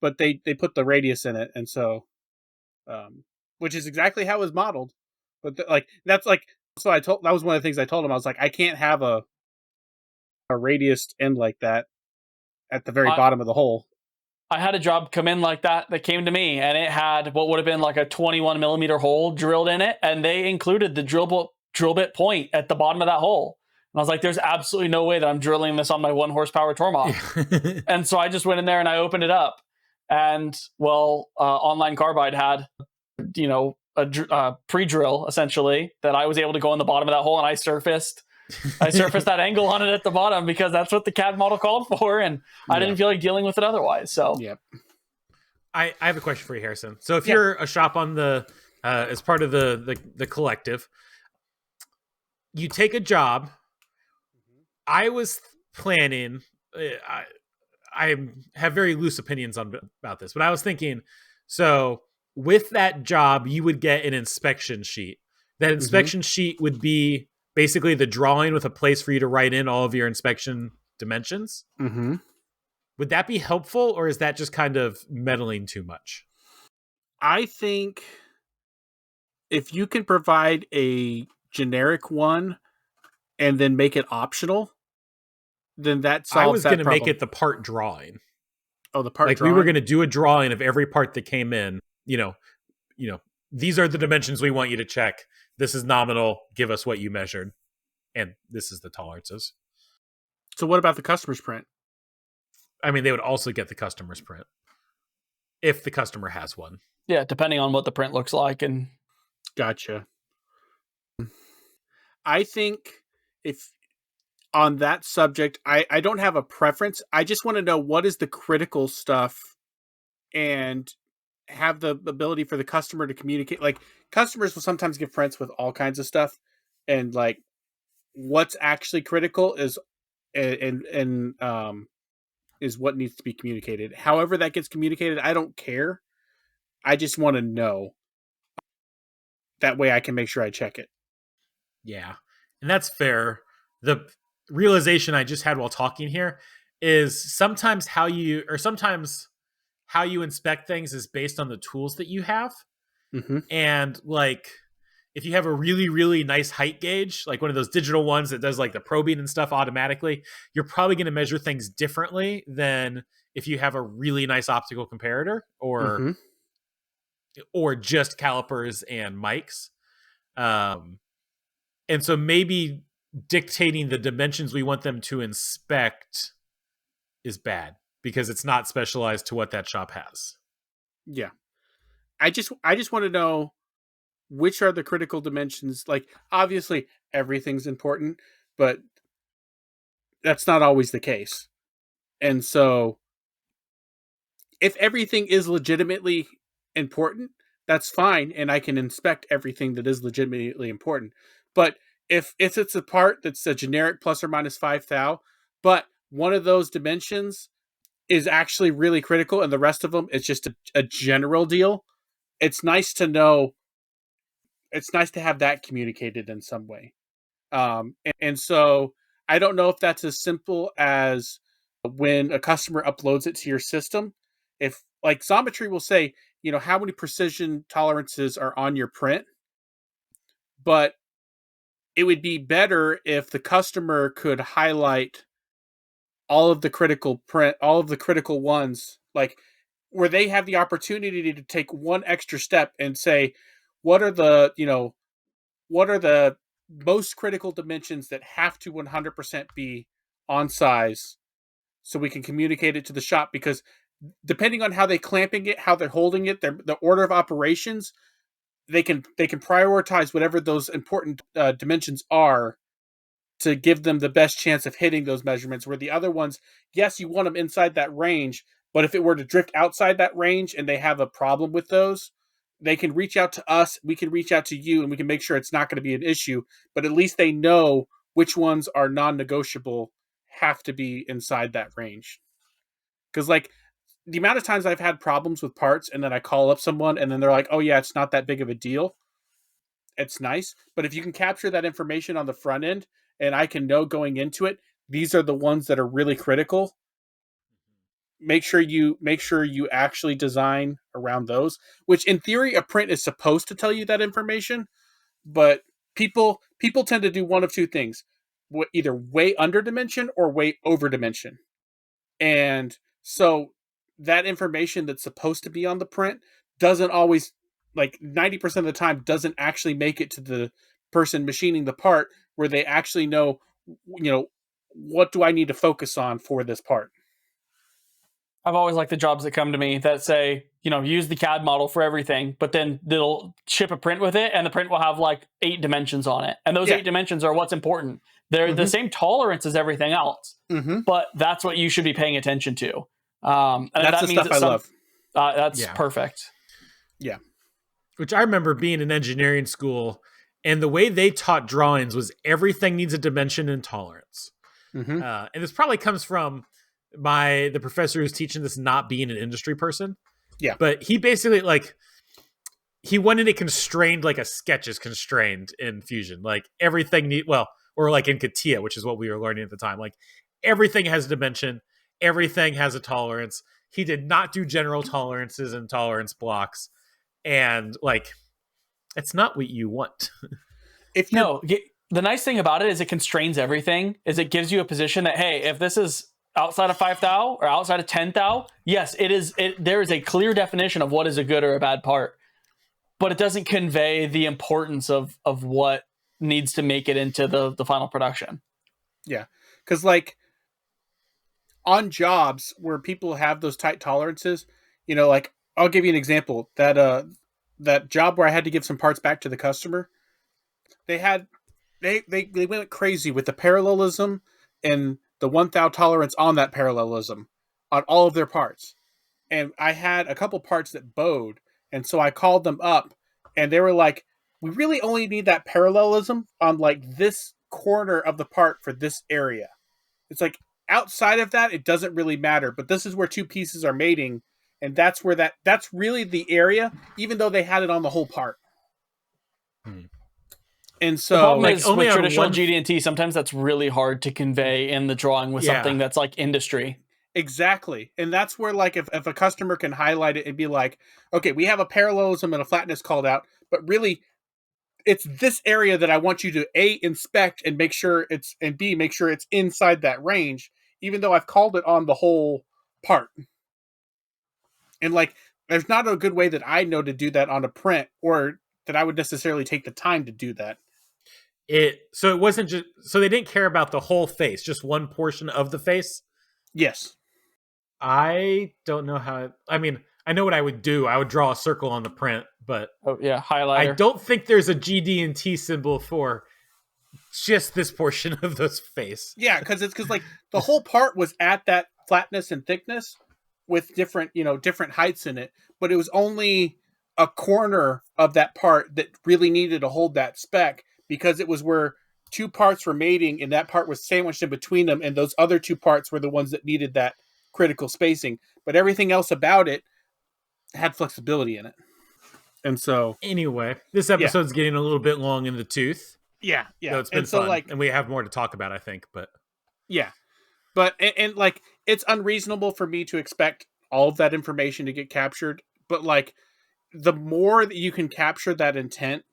but they put the radius in it, and so which is exactly how it was modeled. But that was one of the things I told him. I was like, I can't have a radius end like that at the very bottom of the hole. I had a job come in like that came to me, and it had what would have been like a 21 millimeter hole drilled in it, and they included the drill bit point at the bottom of that hole. And I was like, there's absolutely no way that I'm drilling this on my 1 horsepower Tormach. And so I just went in there and I opened it up, and Online Carbide had, a pre-drill essentially that I was able to go in the bottom of that hole, and I surfaced that angle on it at the bottom because that's what the CAD model called for, and I didn't feel like dealing with it otherwise. So, yep. I have a question for you, Harrison. So if you're a shop on the as part of the collective, you take a job. I was planning. I have very loose opinions about this, but I was thinking. So with that job, you would get an inspection sheet. That inspection sheet would be basically the drawing with a place for you to write in all of your inspection dimensions. Mm-hmm. Would that be helpful, or is that just kind of meddling too much? I think if you can provide a generic one and then make it optional, then that solves that problem. I was going to make it the part drawing. Oh, the part like drawing? We were going to do a drawing of every part that came in. These are the dimensions we want you to check. This is nominal. Give us what you measured. And this is the tolerances. So what about the customer's print? I mean, they would also get the customer's print if the customer has one. Yeah, depending on what the print looks like. And gotcha. I think if on that subject, I don't have a preference. I just want to know what is the critical stuff and have the ability for the customer to communicate. Like, customers will sometimes give prints with all kinds of stuff, and like what's actually critical is is what needs to be communicated. However that gets communicated, I don't care. I just want to know. That way I can make sure I check it. Yeah. And that's fair. The realization I just had while talking here is sometimes how you inspect things is based on the tools that you have. Mm-hmm. And like, if you have a really, really nice height gauge, like one of those digital ones that does like the probing and stuff automatically, you're probably going to measure things differently than if you have a really nice optical comparator or just calipers and mics. And so maybe dictating the dimensions we want them to inspect is bad because it's not specialized to what that shop has. Yeah. I just want to know which are the critical dimensions. Like, obviously everything's important, but that's not always the case. And so if everything is legitimately important, that's fine. And I can inspect everything that is legitimately important. But if it's a part that's a generic plus or minus 5 thou, but one of those dimensions is actually really critical and the rest of them is just a general deal, it's nice to know. It's nice to have that communicated in some way. And so I don't know if that's as simple as when a customer uploads it to your system. If like Xometry will say, how many precision tolerances are on your print, but it would be better if the customer could highlight all of the critical ones, like where they have the opportunity to take one extra step and say, what are the, what are the most critical dimensions that have to 100% be on size, so we can communicate it to the shop, because depending on how they clamping it, how they're holding it, the order of operations, they can prioritize whatever those important dimensions are to give them the best chance of hitting those measurements. Where the other ones, yes, you want them inside that range, but if it were to drift outside that range and they have a problem with those, they can reach out to us, we can reach out to you, and we can make sure it's not going to be an issue. But at least they know which ones are non-negotiable, have to be inside that range. Because, like, the amount of times I've had problems with parts and then I call up someone and then they're like, oh yeah, it's not that big of a deal. It's nice. But if you can capture that information on the front end and I can know going into it, these are the ones that are really critical. Make sure you actually design around those, which in theory a print is supposed to tell you that information, but people tend to do one of two things: either way under dimension or way over dimension. And so that information that's supposed to be on the print doesn't always, like 90% of the time, doesn't actually make it to the person machining the part, where they actually know, what do I need to focus on for this part. I've always liked the jobs that come to me that say, use the CAD model for everything, but then they'll ship a print with it and the print will have like 8 dimensions on it. And those 8 dimensions are what's important. They're the same tolerance as everything else, but that's what you should be paying attention to. And that's the stuff I love. That's perfect. Yeah. Which I remember being in engineering school, and the way they taught drawings was everything needs a dimension and tolerance. And this probably comes from the professor who's teaching this not being an industry person. Yeah. But he basically, he wanted it constrained like a sketch is constrained in Fusion. Like everything or like in CATIA, which is what we were learning at the time. Like everything has a dimension, everything has a tolerance. He did not do general tolerances and tolerance blocks. And it's not what you want. The nice thing about it is it constrains everything. Is it gives you a position that, hey, if this is outside of 5 thou or outside of 10 thou, yes, there is a clear definition of what is a good or a bad part, but it doesn't convey the importance of what needs to make it into the final production. Yeah. Because on jobs where people have those tight tolerances, I'll give you an example. That job where I had to give some parts back to the customer, they went crazy with the parallelism and the 1 thou tolerance on that parallelism on all of their parts. And I had a couple parts that bowed, and so I called them up and they were like, we really only need that parallelism on this corner of the part for this area. It's like, outside of that, it doesn't really matter, but this is where 2 pieces are mating, and that's really the area, even though they had it on the whole part. And so, the problem is with traditional GD&T, sometimes that's really hard to convey in the drawing with something that's like industry. Exactly. And that's where, if a customer can highlight it and be like, okay, we have a parallelism and a flatness called out, but really it's this area that I want you to A, inspect and make sure and B, make sure it's inside that range, even though I've called it on the whole part. And there's not a good way that I know to do that on a print, or that I would necessarily take the time to do that. So it wasn't just, so they didn't care about the whole face, just one portion of the face? Yes. I don't know how, I know what I would do. I would draw a circle on the print, but highlighter. I don't think there's a GD&T symbol for just this portion of this face. Yeah, because the whole part was at that flatness and thickness with different heights in it, but it was only a corner of that part that really needed to hold that spec, because it was where 2 parts were mating and that part was sandwiched in between them, and those other 2 parts were the ones that needed that critical spacing. But everything else about it had flexibility in it. And so, anyway, this episode's getting a little bit long in the tooth. Yeah. So it's been fun, and we have more to talk about, I think. But but it's unreasonable for me to expect all of that information to get captured. But the more that you can capture that intent,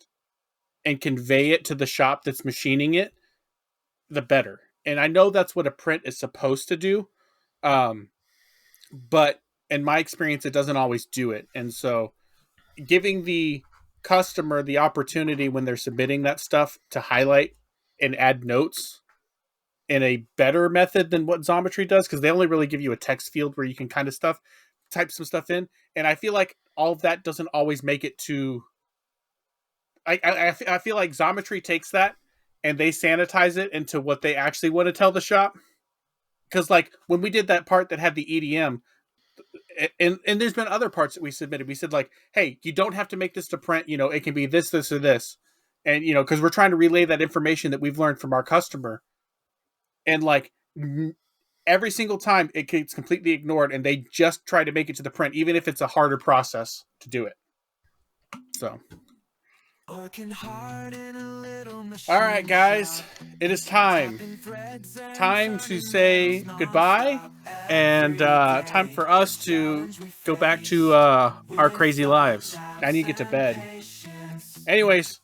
and convey it to the shop that's machining it, the better. And I know that's what a print is supposed to do. But in my experience, it doesn't always do it. And so giving the customer the opportunity when they're submitting that stuff to highlight and add notes in a better method than what Xometry does, because they only really give you a text field where you can kind of type some stuff in. And I feel like all of that doesn't always make it to... I feel like Xometry takes that and they sanitize it into what they actually want to tell the shop. Because like when we did that part that had the EDM, and there's been other parts that we submitted, we said like, hey, you don't have to make this to print, you know, it can be this, this, or this. And, you know, because we're trying to relay that information that we've learned from our customer. And like every single time it gets completely ignored and they just try to make it to the print, even if it's a harder process to do it. So. All right, guys, it is time to say goodbye, and time for us to go back to our crazy lives. I need to get to bed. Anyways,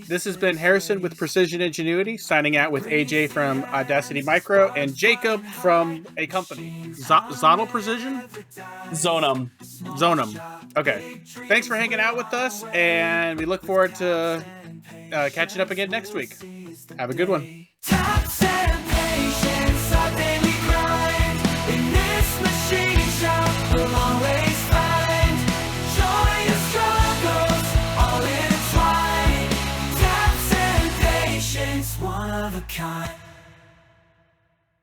this has been Harrison with Precision Ingenuity, signing out with AJ from Audacity Micro and Jacob from a company. Zonal Precision? Zonum. Okay. Thanks for hanging out with us, and we look forward to catching up again next week. Have a good one.